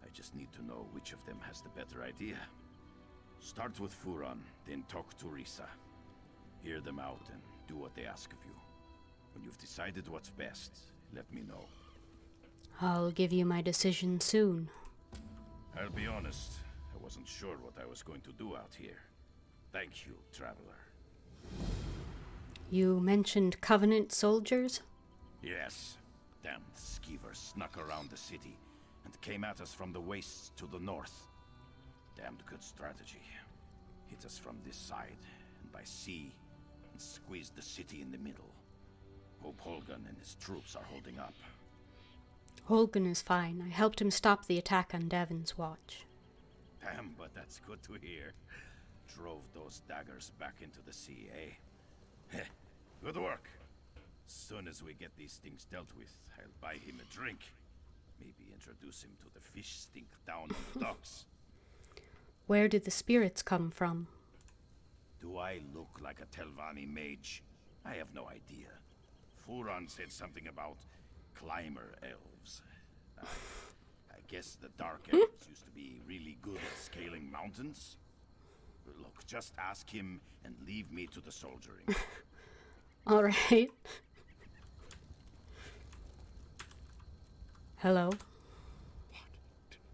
I just need to know which of them has the better idea. Start with Furan, then talk to Risa. Hear them out and do what they ask of you. When you've decided what's best, let me know. I'll give you my decision soon. I'll be honest, I wasn't sure what I was going to do out here. Thank you, Traveler. You mentioned Covenant soldiers? Yes. Damned skeevers snuck around the city and came at us from the wastes to the north. Damned good strategy. Hit us from this side and by sea and squeezed the city in the middle. Hope Holgan and his troops are holding up. Holgan is fine. I helped him stop the attack on Devon's watch. Damn, but that's good to hear. Drove those daggers back into the sea, eh? Heh, good work. As soon as we get these things dealt with, I'll buy him a drink. Maybe introduce him to the fish stink down on the docks. Where did the spirits come from? Do I look like a Telvanni mage? I have no idea. Furan said something about climber elves. I guess the dark elves used to be really good at scaling mountains. Look, just ask him and leave me to the soldiering. All right. Hello?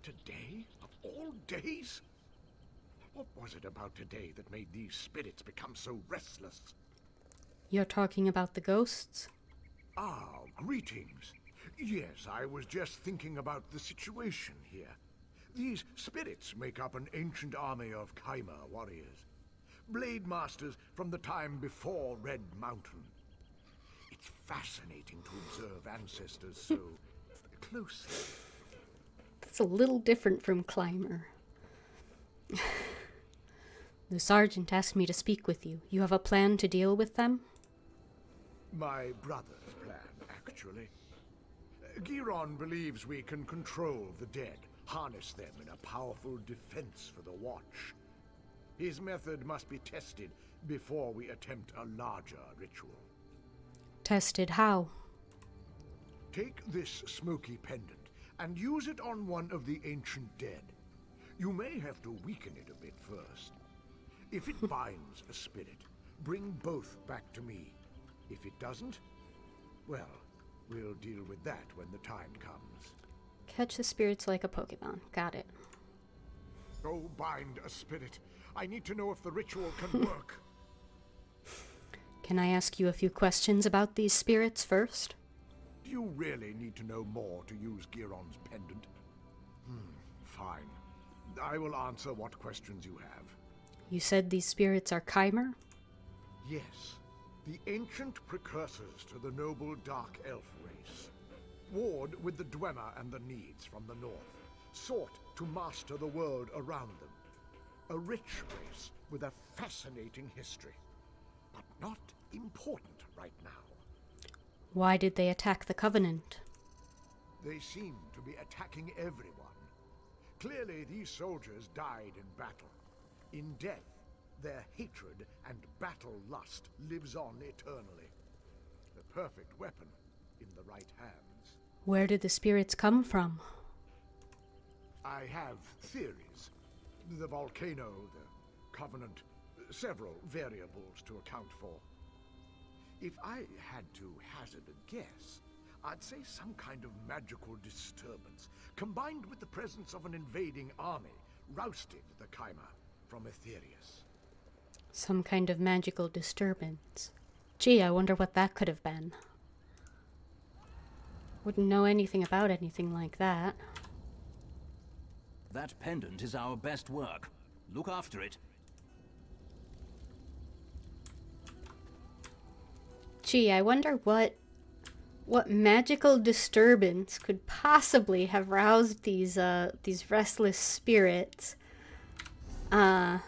Today? Of all days? What was it about today that made these spirits become so restless? You're talking about the ghosts? Ah, greetings. Yes, I was just thinking about the situation here. These spirits make up an ancient army of Kaimer warriors. Blade masters from the time before Red Mountain. It's fascinating to observe ancestors so closely. That's a little different from Climber. The sergeant asked me to speak with you. You have a plan to deal with them? My brother's plan, actually. Giron believes we can control the dead, harness them in a powerful defense for the Watch. His method must be tested before we attempt a larger ritual. Tested how? Take this smoky pendant and use it on one of the ancient dead. You may have to weaken it a bit first. If it binds a spirit, bring both back to me. If it doesn't, well, we'll deal with that when the time comes. Catch the spirits like a Pokemon. Got it. Go bind a spirit. I need to know if the ritual can work. Can I ask you a few questions about these spirits first? Do you really need to know more to use Giron's pendant? Fine. I will answer what questions you have. You said these spirits are Kaimer? Yes. The ancient precursors to the noble Dark Elf race. Warred with the Dwemer and the Needs from the north. Sought to master the world around them. A rich race with a fascinating history. But not important right now. Why did they attack the Covenant? They seem to be attacking everyone. Clearly, these soldiers died in battle. In death, their hatred and battle lust lives on eternally. The perfect weapon in the right hands. Where did the spirits come from? I have theories. The volcano, the Covenant, several variables to account for. If I had to hazard a guess, I'd say some kind of magical disturbance, combined with the presence of an invading army, rousted the Kaimer from Aetherius. Some kind of magical disturbance. Gee, I wonder what that could have been. Wouldn't know anything about anything like that. That pendant is our best work. Look after it. Gee, I wonder what magical disturbance could possibly have roused these restless spirits. And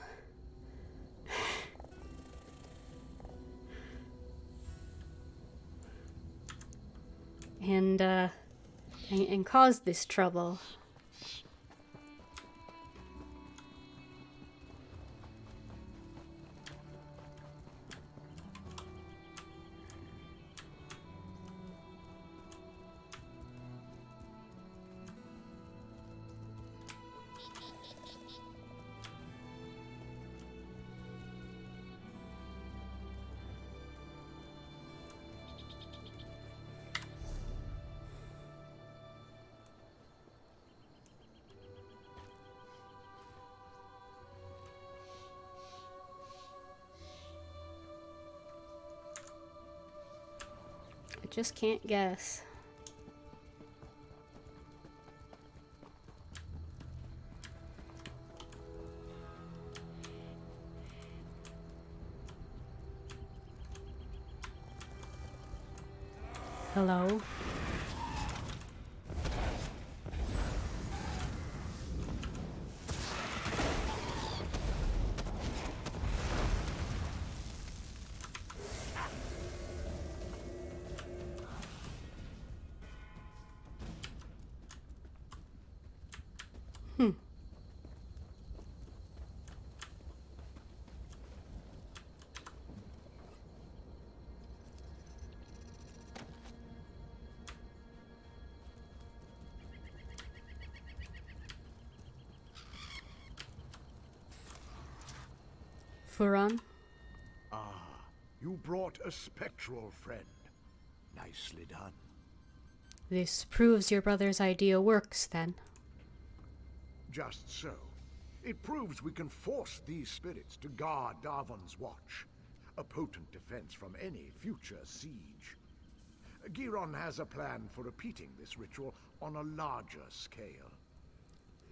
caused this trouble. I just can't guess. Hello? Furon? Ah, you brought a spectral friend. Nicely done. This proves your brother's idea works, then. Just so. It proves we can force these spirits to guard Darvan's watch, a potent defense from any future siege. Giron has a plan for repeating this ritual on a larger scale.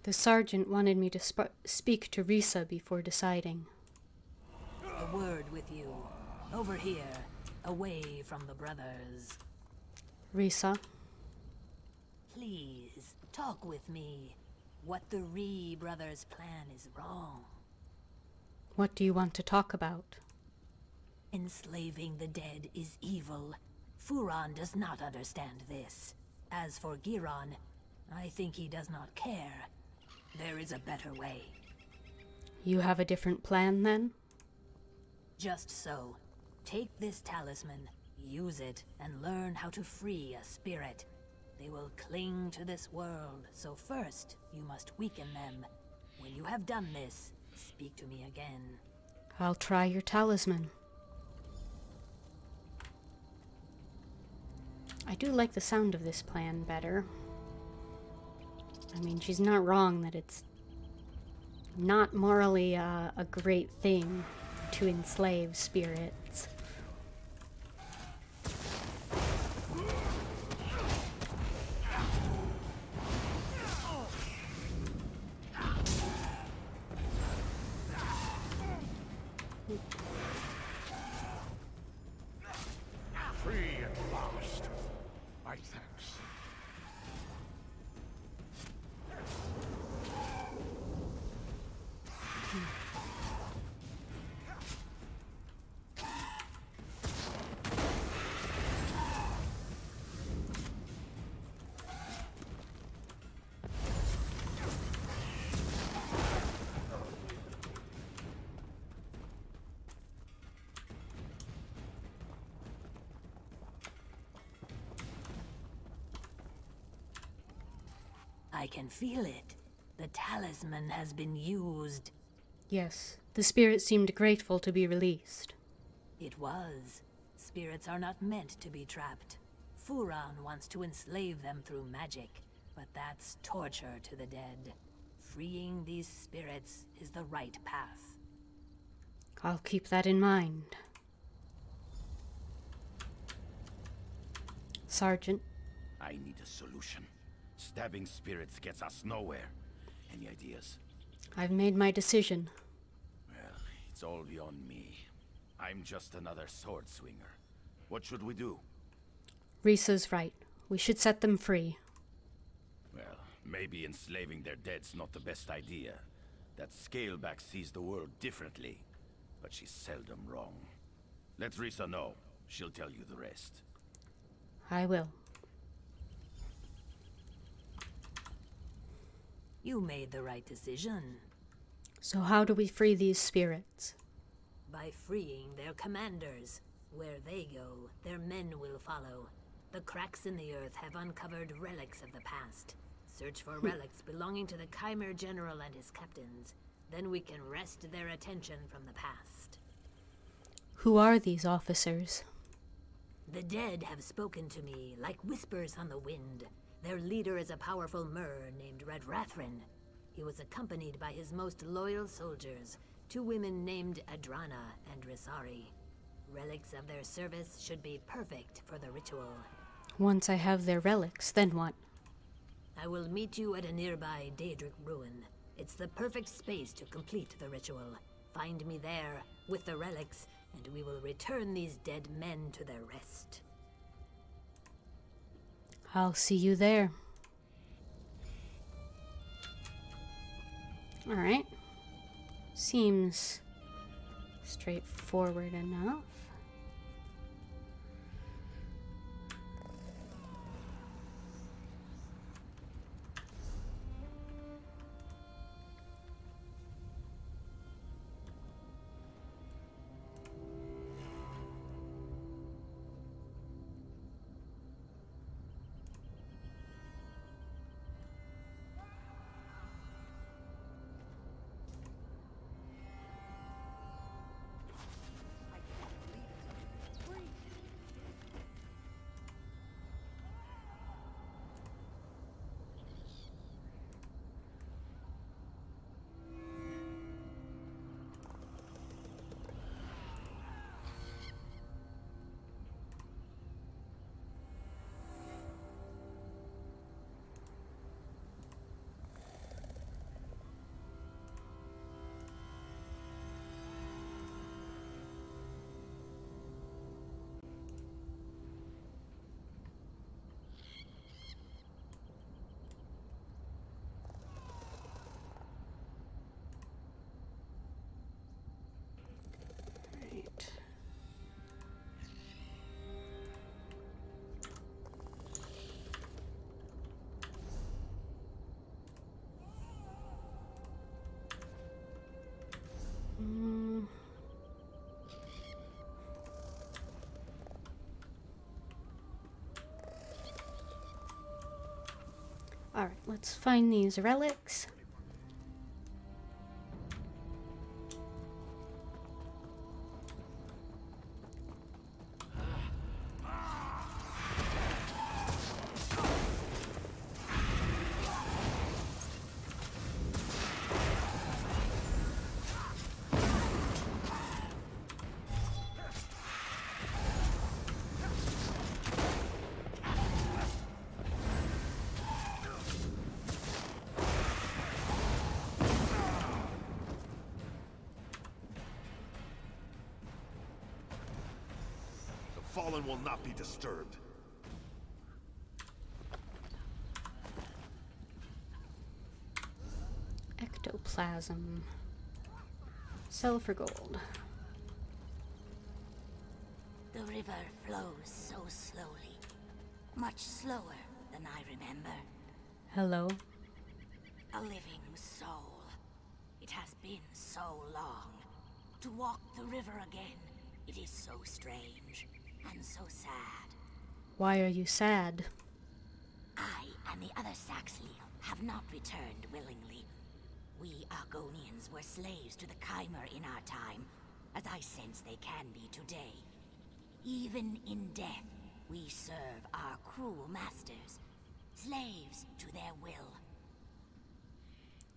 The sergeant wanted me to speak to Risa before deciding. A word with you. Over here, away from the brothers. Risa? Please, talk with me. What the Ree brothers' plan is wrong. What do you want to talk about? Enslaving the dead is evil. Furon does not understand this. As for Giron, I think he does not care. There is a better way. You have a different plan, then? Just so. Take this talisman, use it, and learn how to free a spirit. They will cling to this world, so first, you must weaken them. When you have done this, speak to me again. I'll try your talisman. I do like the sound of this plan better. I mean, she's not wrong that it's not morally a great thing to enslave spirits. Free at last. My thanks. I can feel it. The talisman has been used. Yes, the spirit seemed grateful to be released. It was. Spirits are not meant to be trapped. Furon wants to enslave them through magic, but that's torture to the dead. Freeing these spirits is the right path. I'll keep that in mind. Sergeant. I need a solution. Stabbing spirits gets us nowhere. Any ideas? I've made my decision. Well, it's all beyond me. I'm just another sword swinger. What should we do? Risa's right. We should set them free. Well, maybe enslaving their dead's not the best idea. That Scaleback sees the world differently, but she's seldom wrong. Let Risa know. She'll tell you the rest. I will. You made the right decision. So how do we free these spirits? By freeing their commanders. Where they go, their men will follow. The cracks in the earth have uncovered relics of the past. Search for relics belonging to the Chimera General and his captains. Then we can wrest their attention from the past. Who are these officers? The dead have spoken to me like whispers on the wind. Their leader is a powerful Mer named Red Rathrin. He was accompanied by his most loyal soldiers, 2 women named Adrana and Risari. Relics of their service should be perfect for the ritual. Once I have their relics, then what? I will meet you at a nearby Daedric ruin. It's the perfect space to complete the ritual. Find me there, with the relics, and we will return these dead men to their rest. I'll see you there. Alright. Seems straightforward enough. Alright, let's find these relics. Fallen will not be disturbed. Ectoplasm. Sell for gold. The river flows so slowly. Much slower than I remember. Hello. A living soul. It has been so long. To walk the river again, it is so strange. And so sad. Why are you sad? I and the other Saxley have not returned willingly. We Argonians were slaves to the Chimera in our time, as I sense they can be today. Even in death, we serve our cruel masters, slaves to their will.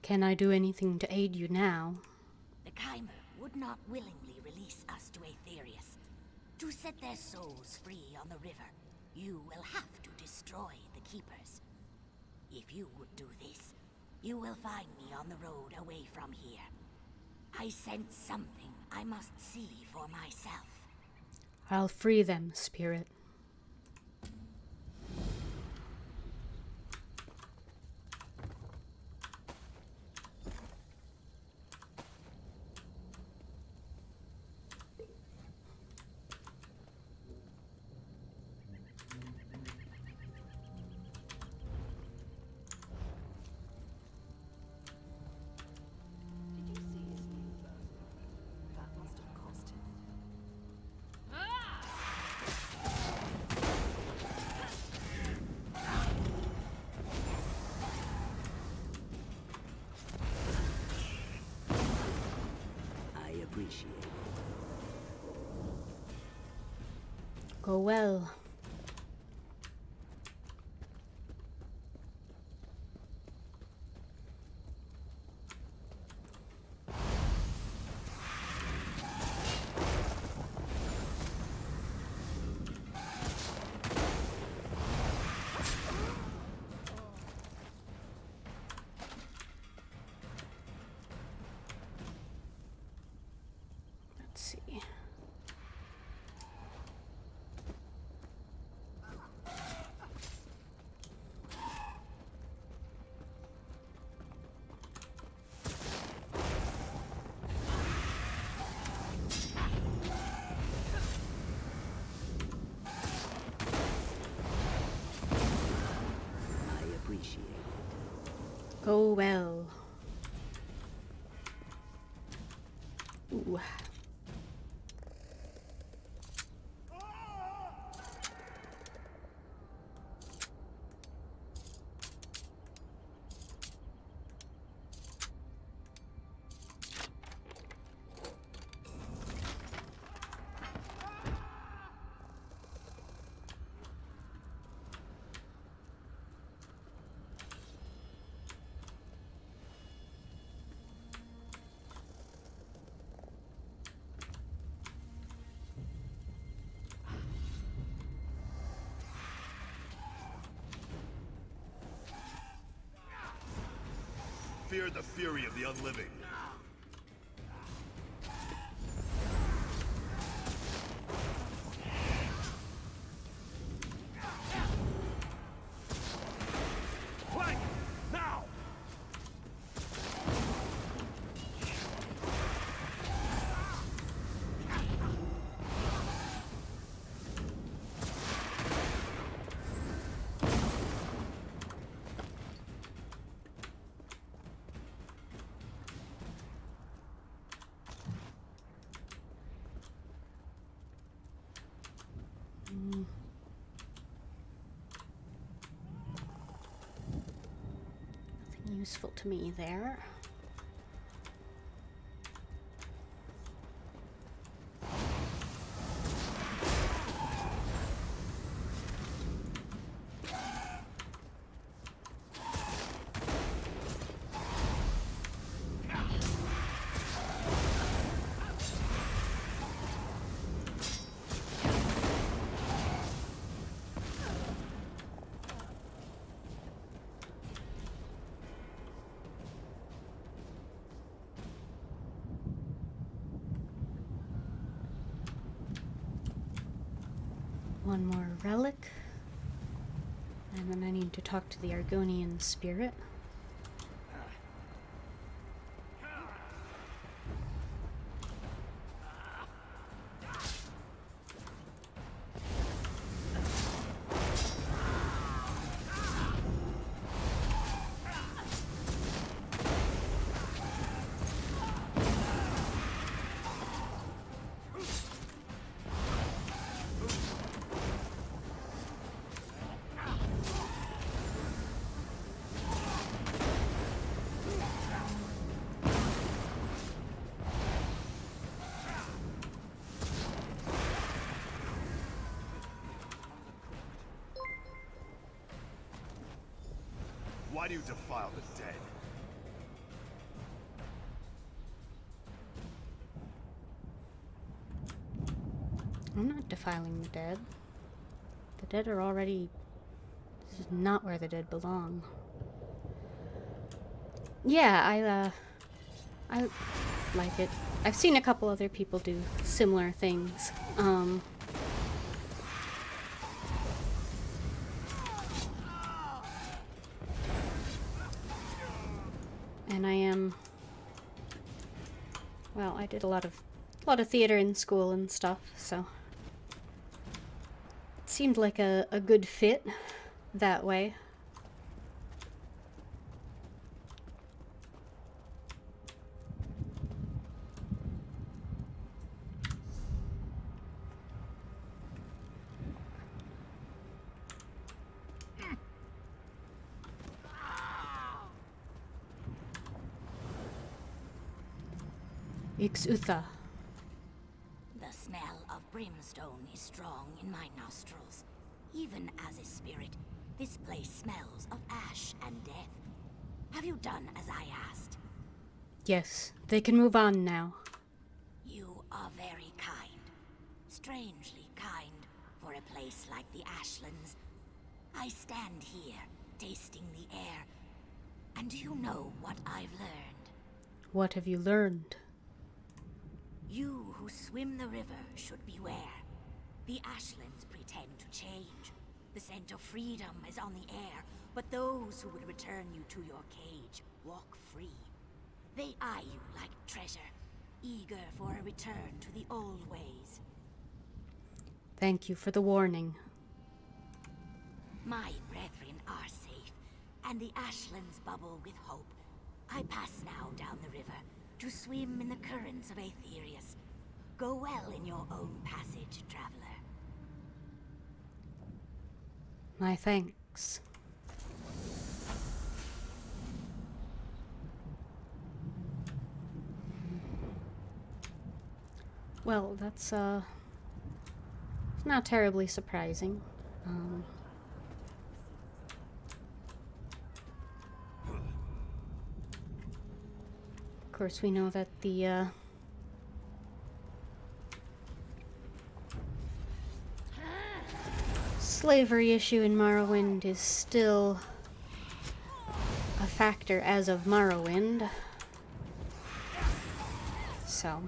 Can I do anything to aid you now? The Chimera would not willingly release us to Aetherius. To set their souls free on the river, you will have to destroy the Keepers. If you would do this, you will find me on the road away from here. I sense something I must see for myself. I'll free them, Spirit. Go well. Let's see. Go well. Ooh. Fear the fury of the unliving. Flank! Now! Nothing useful to me there. One more relic, and then I need to talk to the Argonian spirit. Why do you defile the dead? defiling the dead. The dead are already... This is not where the dead belong. Yeah, I like it. I've seen a couple other people do similar things. And I am... Well, I did a lot of theater in school and stuff, so... It seemed like a good fit that way. Ixutha. The smell of brimstone is strong in my nostrils. Even as a spirit, this place smells of ash and death. Have you done as I asked? Yes, they can move on now. You are very kind. Strangely kind for a place like the Ashlands. I stand here, tasting the air. And do you know what I've learned? What have you learned? You who swim the river should beware. The Ashlands pretend to change. The scent of freedom is on the air, but those who would return you to your cage walk free. They eye you like treasure, eager for a return to the old ways. Thank you for the warning. My brethren are safe, and the Ashlands bubble with hope. I pass now down the river, to swim in the currents of Aetherius. Go well in your own passage, traveler. My thanks. Well, that's not terribly surprising. Of course, we know that the slavery issue in Morrowind is still a factor as of Morrowind. So...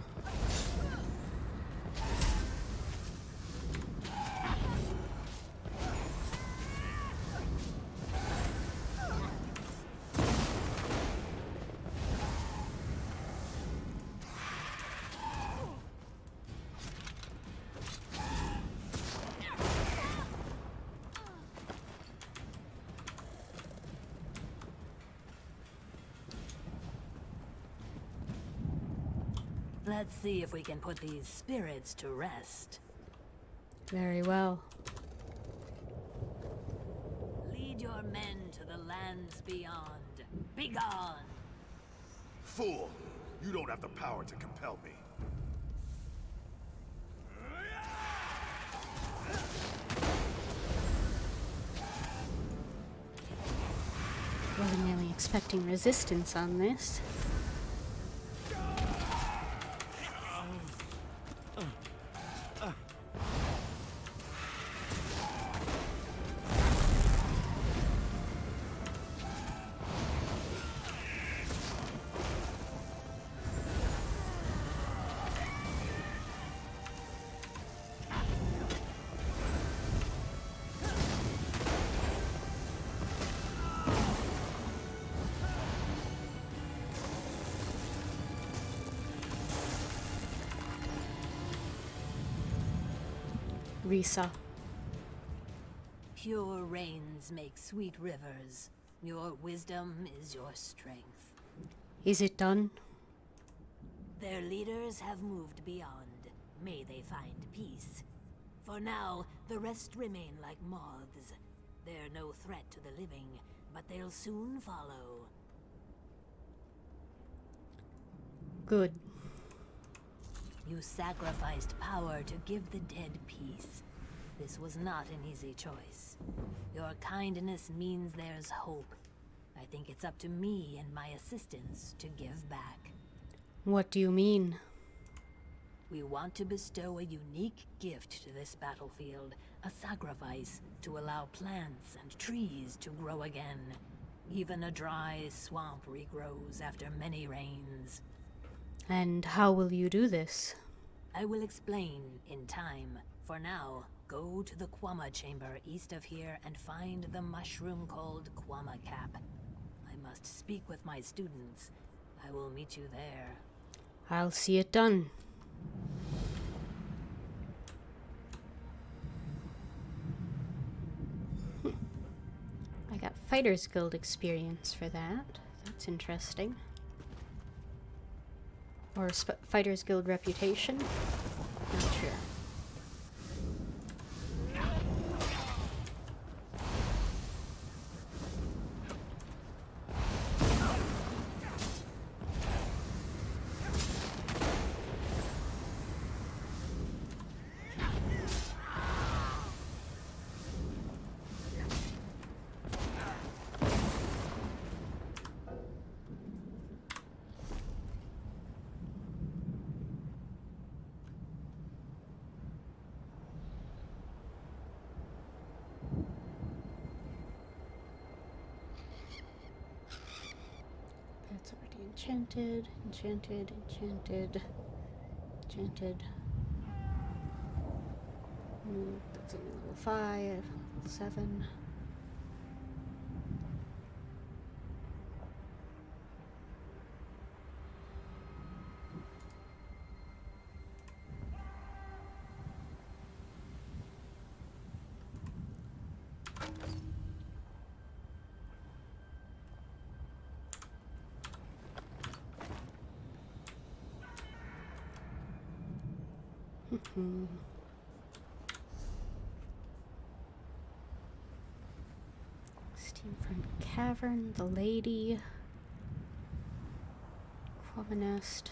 Let's see if we can put these spirits to rest. Very well. Lead your men to the lands beyond. Begone! Fool! You don't have the power to compel me. Wasn't really expecting resistance on this. Risa. Pure rains make sweet rivers. Your wisdom is your strength. Is it done? Their leaders have moved beyond. May they find peace. For now, the rest remain like moths. They're no threat to the living, but they'll soon follow. Good. You sacrificed power to give the dead peace. This was not an easy choice. Your kindness means there's hope. I think it's up to me and my assistants to give back. What do you mean? We want to bestow a unique gift to this battlefield, a sacrifice to allow plants and trees to grow again. Even a dry swamp regrows after many rains. And how will you do this? I will explain in time. For now, go to the Quama chamber east of here and find the mushroom called Quama Cap. I must speak with my students. I will meet you there. I'll see it done. I got Fighters Guild experience for that. That's interesting. Or Fighters Guild reputation. Not sure. That's already enchanted, enchanted, enchanted, enchanted. That's only level 5, level 7. Steamfront Cavern, the Lady, Quama Nest.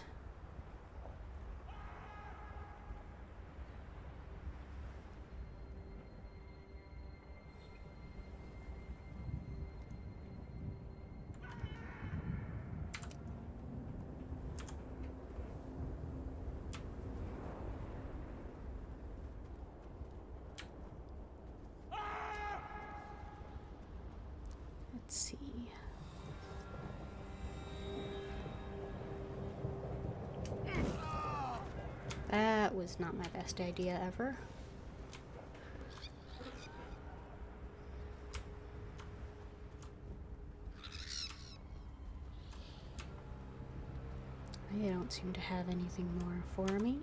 Let's see. That was not my best idea ever. They don't seem to have anything more for me.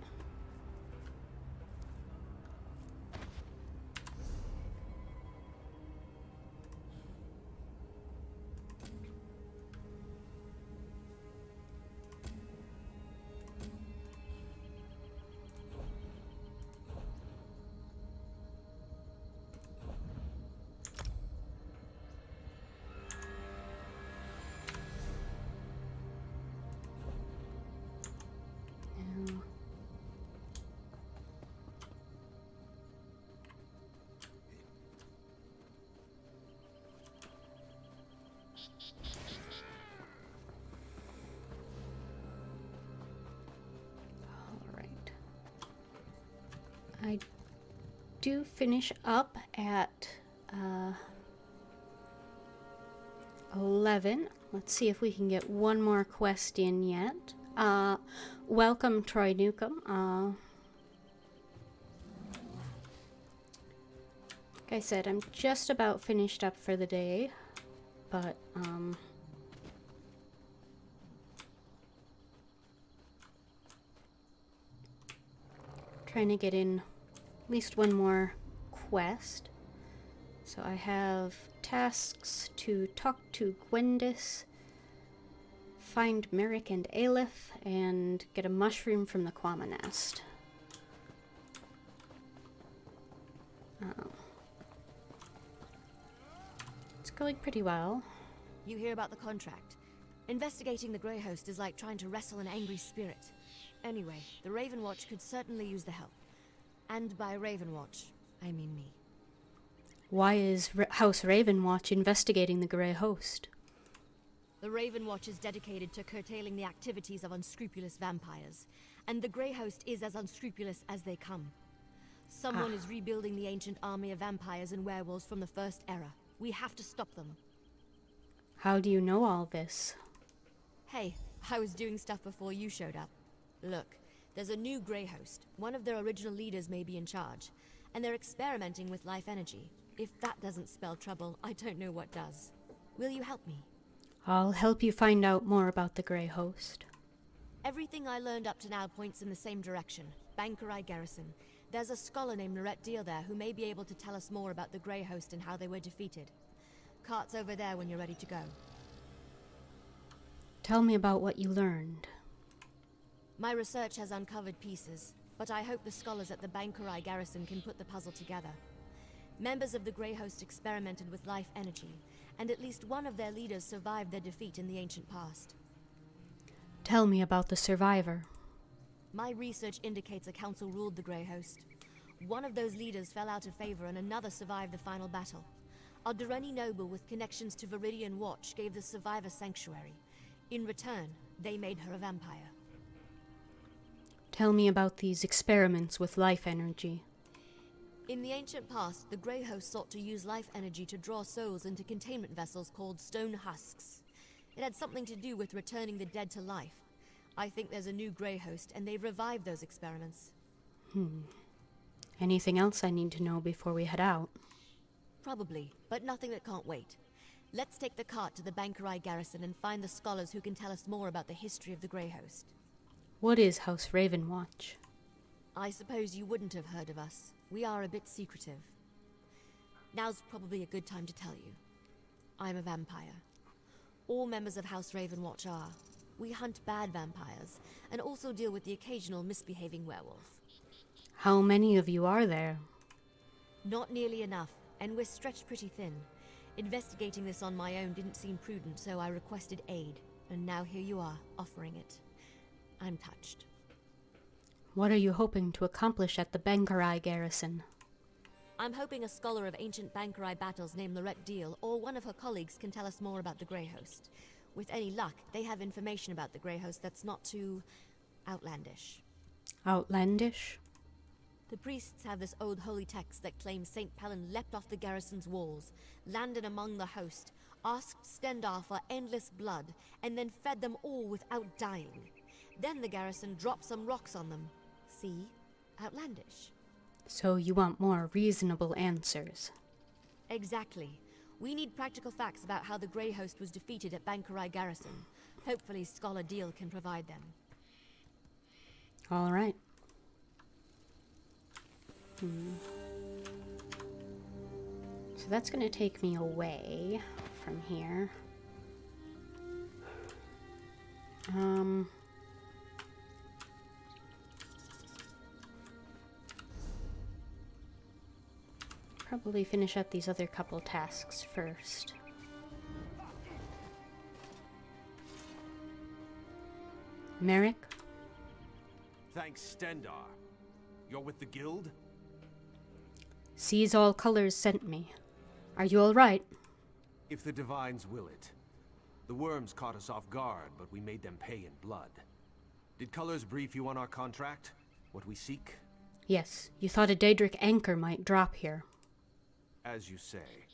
I do finish up at 11. Let's see if we can get one more quest in yet. Welcome, Troy Newcomb. Like I said, I'm just about finished up for the day, but trying to get in at least one more quest. So I have tasks to talk to Gwendis, find Merrick and Aleph, and get a mushroom from the Quama Nest. It's going pretty well. You hear about the contract. Investigating the Grey Host is like trying to wrestle an angry spirit. Anyway, the Raven Watch could certainly use the help. And by Raven Watch, I mean me. Why is House Ravenwatch investigating the Grey Host? The Raven Watch is dedicated to curtailing the activities of unscrupulous vampires. and the Grey Host is as unscrupulous as they come. Someone is rebuilding the ancient army of vampires and werewolves from the First Era. We have to stop them. How do you know all this? Hey, I was doing stuff before you showed up. Look, there's a new Grey Host. One of their original leaders may be in charge, and they're experimenting with life energy. If that doesn't spell trouble, I don't know what does. Will you help me? I'll help you find out more about the Grey Host. Everything I learned up to now points in the same direction. Bankerai Garrison. There's a scholar named Lorette Deal there who may be able to tell us more about the Grey Host and how they were defeated. Cart's over there when you're ready to go. Tell me about what you learned. My research has uncovered pieces, but I hope the scholars at the Bankerai Garrison can put the puzzle together. Members of the Grey Host experimented with life energy, and at least one of their leaders survived their defeat in the ancient past. Tell me about the survivor. My research indicates a council ruled the Grey Host. One of those leaders fell out of favor and another survived the final battle. A Durrani noble with connections to Viridian Watch gave the survivor sanctuary. In return, they made her a vampire. Tell me about these experiments with life energy. In the ancient past, the Grey Host sought to use life energy to draw souls into containment vessels called stone husks. It had something to do with returning the dead to life. I think there's a new Grey Host, and they've revived those experiments. Anything else I need to know before we head out? Probably, but nothing that can't wait. Let's take the cart to the Bankerai Garrison and find the scholars who can tell us more about the history of the Grey Host. What is House Ravenwatch? I suppose you wouldn't have heard of us. We are a bit secretive. Now's probably a good time to tell you. I'm a vampire. All members of House Ravenwatch are. We hunt bad vampires, and also deal with the occasional misbehaving werewolf. How many of you are there? Not nearly enough, and we're stretched pretty thin. Investigating this on my own didn't seem prudent, so I requested aid, and now here you are, offering it. I'm touched. What are you hoping to accomplish at the Bankerai Garrison? I'm hoping a scholar of ancient Bankerai battles named Lorette Deal, or one of her colleagues, can tell us more about the Grey Host. With any luck, they have information about the Grey Host that's not too outlandish. Outlandish? The priests have this old holy text that claims St. Pelin leapt off the garrison's walls, landed among the host, asked Stendarr for endless blood, and then fed them all without dying. Then the garrison dropped some rocks on them. See? Outlandish. So you want more reasonable answers. Exactly. We need practical facts about how the Grey Host was defeated at Bankerai Garrison. Hopefully Scholar Deal can provide them. All right. So that's going to take me away from here. Probably finish up these other couple tasks first. Merrick? Thanks, Stendarr. You're with the guild? Sees All Colors sent me. Are you all right? If the divines will it. The worms caught us off guard, but we made them pay in blood. Did Colors brief you on our contract? What we seek? Yes, you thought a Daedric anchor might drop here. As you say.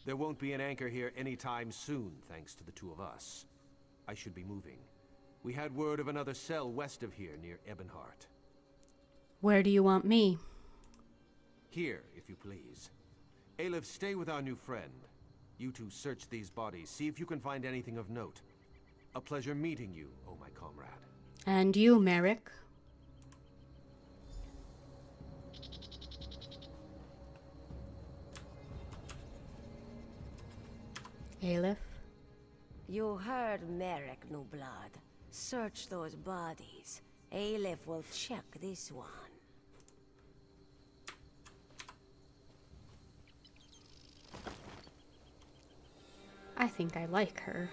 There won't be an anchor here anytime soon, thanks to the two of us. I should be moving. We had word of another cell west of here, near Ebonheart. Where do you want me? Here, if you please. Aleph, stay with our new friend. You two search these bodies, see if you can find anything of note. A pleasure meeting you, oh my comrade. And you, Merrick? Aleph? You heard Merrick, no blood. Search those bodies. Aleph will check this one. I think I like her.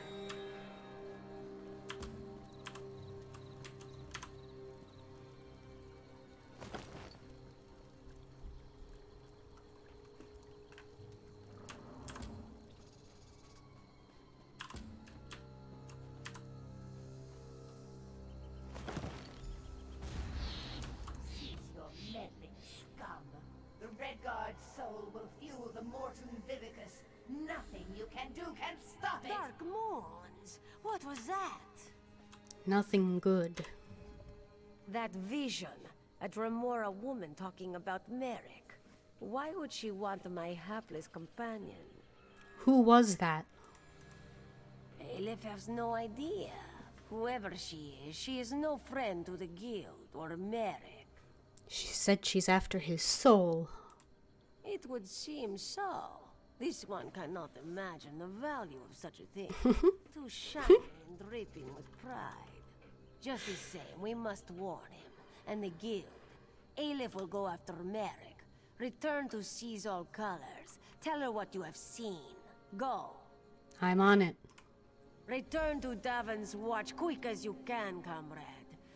you can do can stop it! Dark moons? What was that? Nothing good. That vision. A Dremora woman talking about Merrick. Why would she want my hapless companion? Who was that? Glyph has no idea. Whoever she is no friend to the guild or Merrick. She said she's after his soul. It would seem so. This one cannot imagine the value of such a thing. Too shiny and dripping with pride. Just the same, we must warn him. And the guild. Glyph will go after Merrick. Return to Seize All Colors. Tell her what you have seen. Go. I'm on it. Return to Davon's Watch quick as you can, comrade.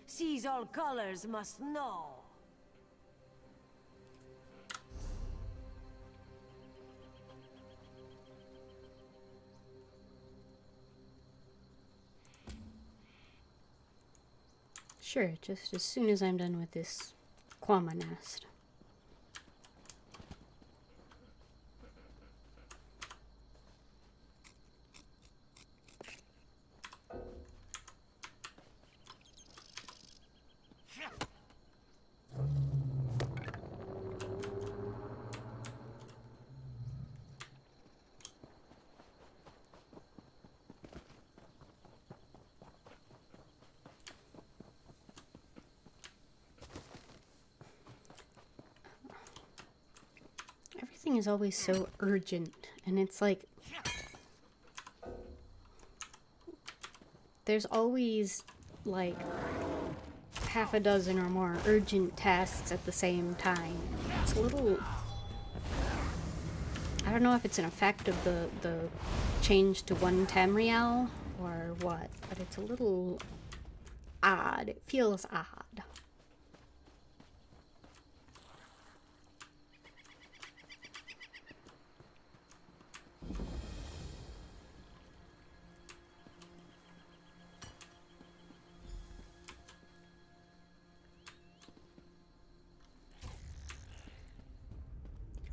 Seize All Colors must know. Sure, just as soon as I'm done with this Kwama nest. Everything is always so urgent, and it's like there's always like half a dozen or more urgent tasks at the same time. It's a little, I don't know if it's an effect of the change to 1 Tamriel or what, but it's a little odd. It feels odd.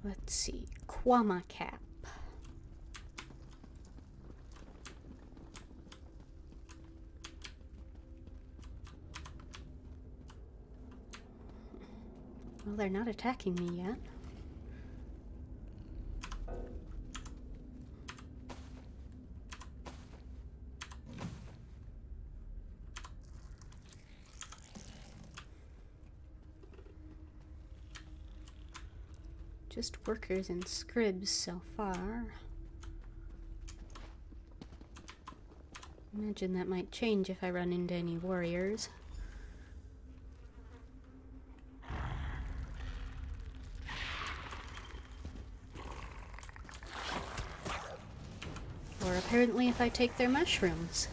Let's see, Kwama cap. Well, they're not attacking me yet. Just workers and scribs so far. Imagine that might change if I run into any warriors. Or apparently if I take their mushrooms.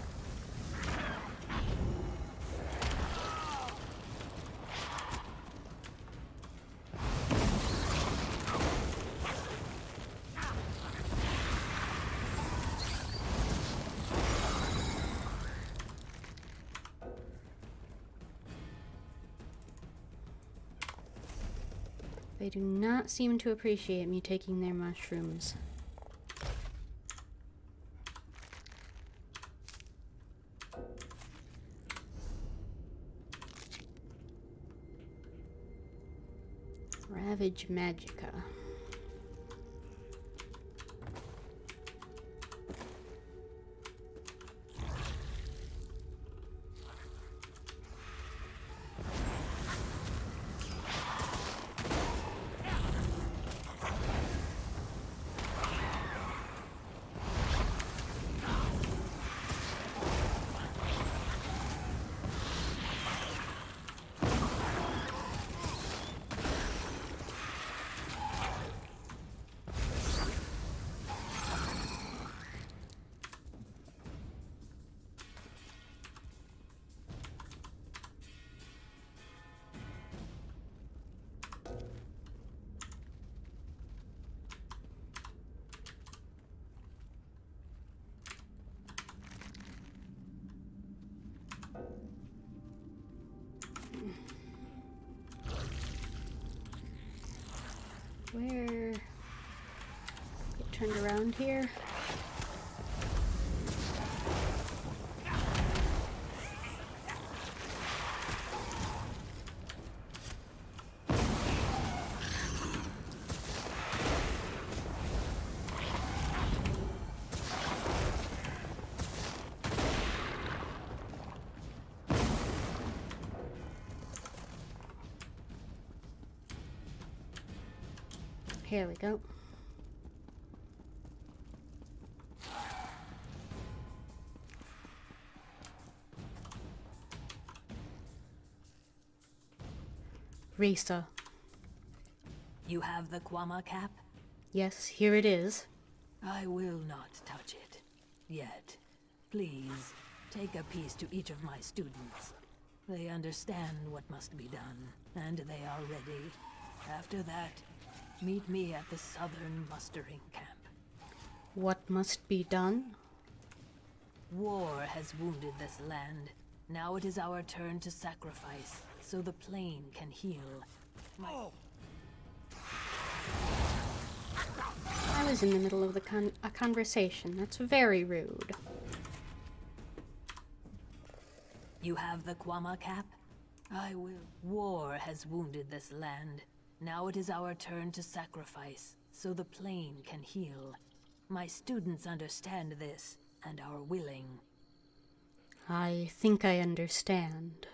They do not seem to appreciate me taking their mushrooms. Ravage Magica. Where? Get turned around here. Here we go. Risa. You have the Kwama cap? Yes, here it is. I will not touch it. Yet. Please, take a piece to each of my students. They understand what must be done, and they are ready. After that, meet me at the southern mustering camp. What must be done? War has wounded this land. Now it is our turn to sacrifice, so the plane can heal. I was in the middle of a conversation. That's very rude. You have the Kwama cap? I will. War has wounded this land. Now it is our turn to sacrifice, so the plane can heal. My students understand this, and are willing. I think I understand.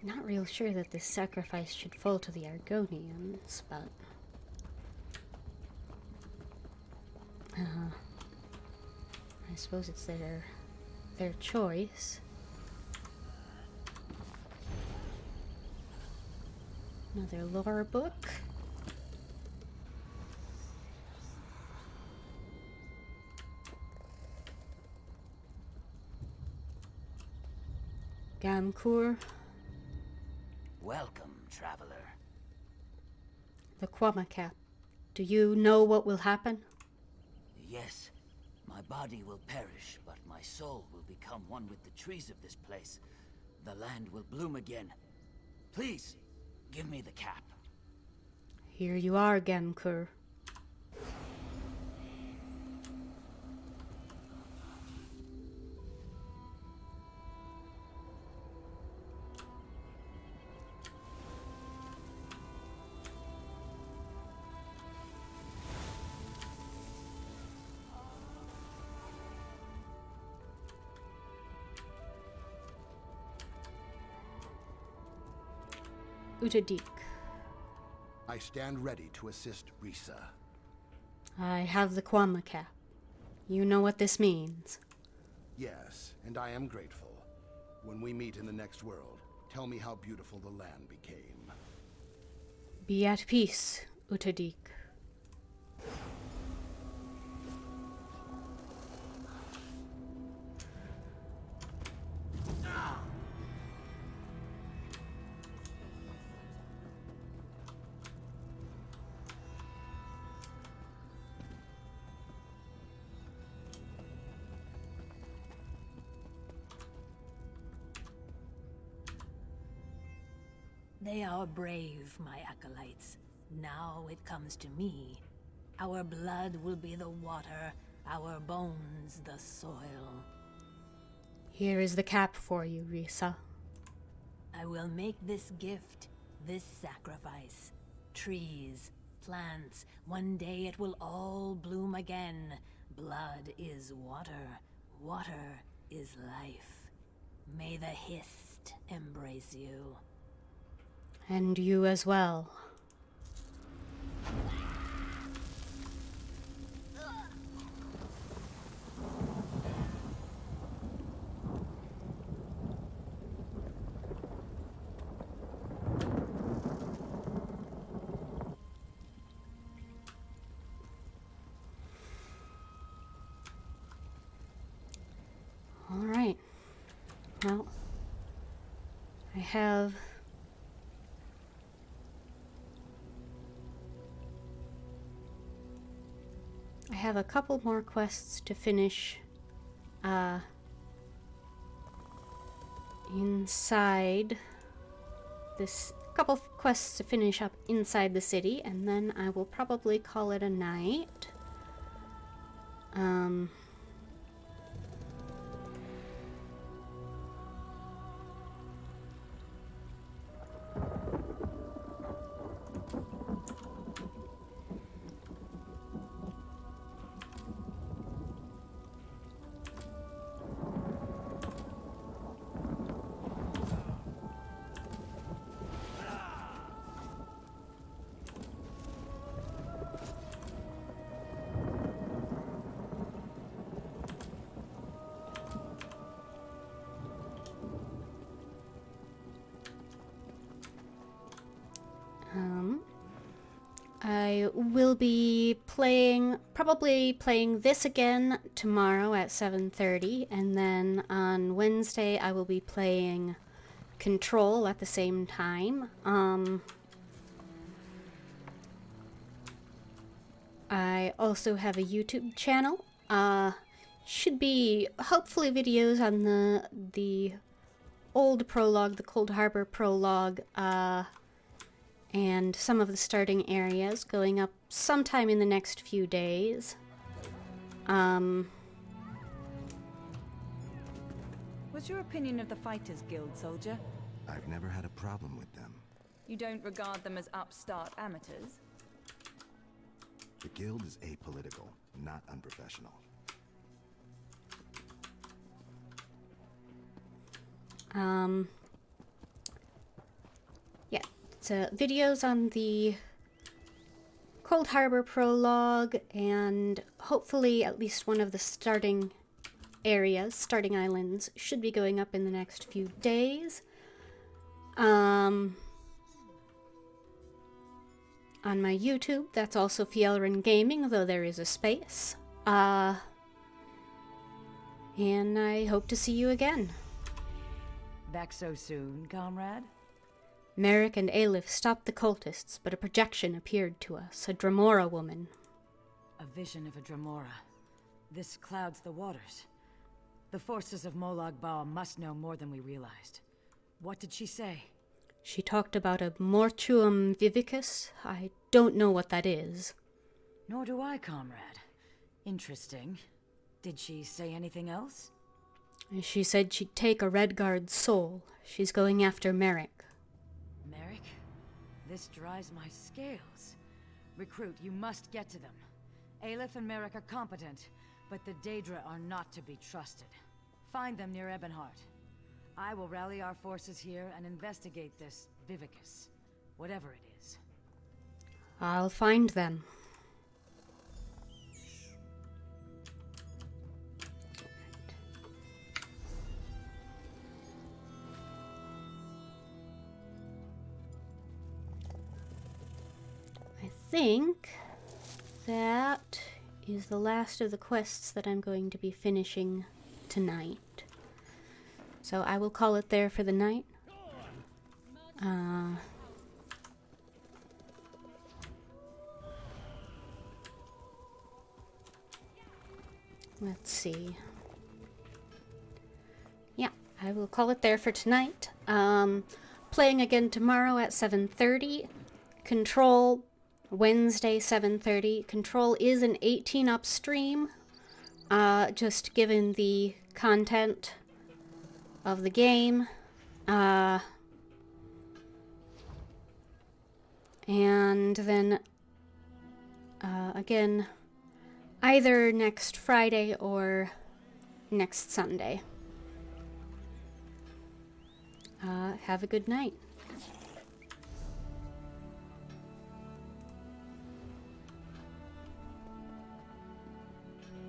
Not real sure that this sacrifice should fall to the Argonians, but... I suppose it's their choice. Another lore book. Gamkur. Welcome, traveler. The Kwama cap. Do you know what will happen? Yes, my body will perish, but my soul will become one with the trees of this place. The land will bloom again. Please, give me the cap. Here you are, Gamkur. Utadik. I stand ready to assist Risa. I have the Kwama cap. You know what this means. Yes, and I am grateful. When we meet in the next world, tell me how beautiful the land became. Be at peace, Utadik. They are brave, my acolytes. Now it comes to me. Our blood will be the water, our bones the soil. Here is the cap for you, Risa. I will make this gift, this sacrifice. Trees, plants, one day it will all bloom again. Blood is water, water is life. May the Hist embrace you. And you as well. All right. Well, I have a couple more quests to finish inside this, couple of quests to finish up inside the city, and then I will probably call it a night. I will be probably playing this again tomorrow at 7:30, and then on Wednesday I will be playing Control at the same time. I also have a YouTube channel. Should be hopefully videos on the old prologue, the Cold Harbor prologue, and some of the starting areas going up sometime in the next few days. What's your opinion of the Fighters Guild, soldier? I've never had a problem with them. You don't regard them as upstart amateurs? The guild is apolitical, not unprofessional. Yeah, so videos on the Cold Harbor prologue, and hopefully at least one of the starting areas, starting islands, should be going up in the next few days. On my YouTube, that's also Fjellren Gaming, though there is a space. And I hope to see you again. Back so soon, comrade? Merrick and Aleph stopped the cultists, but a projection appeared to us, a Dremora woman. A vision of a Dremora. This clouds the waters. The forces of Molag Bal must know more than we realized. What did she say? She talked about a mortuum vivicus. I don't know what that is. Nor do I, comrade. Interesting. Did she say anything else? She said she'd take a Redguard's soul. She's going after Merrick. Merrick? This dries my scales. Recruit, you must get to them. Aleph and Merrick are competent, but the Daedra are not to be trusted. Find them near Ebonheart. I will rally our forces here and investigate this Vivicus, whatever it is. I'll find them. I think that is the last of the quests that I'm going to be finishing tonight. So I will call it there for the night. Let's see. Yeah, I will call it there for tonight. Playing again tomorrow at 7:30. Control, Wednesday 7:30. Control is an 18+ stream. Just given the content of the game. And then again, either next Friday or next Sunday. Have a good night.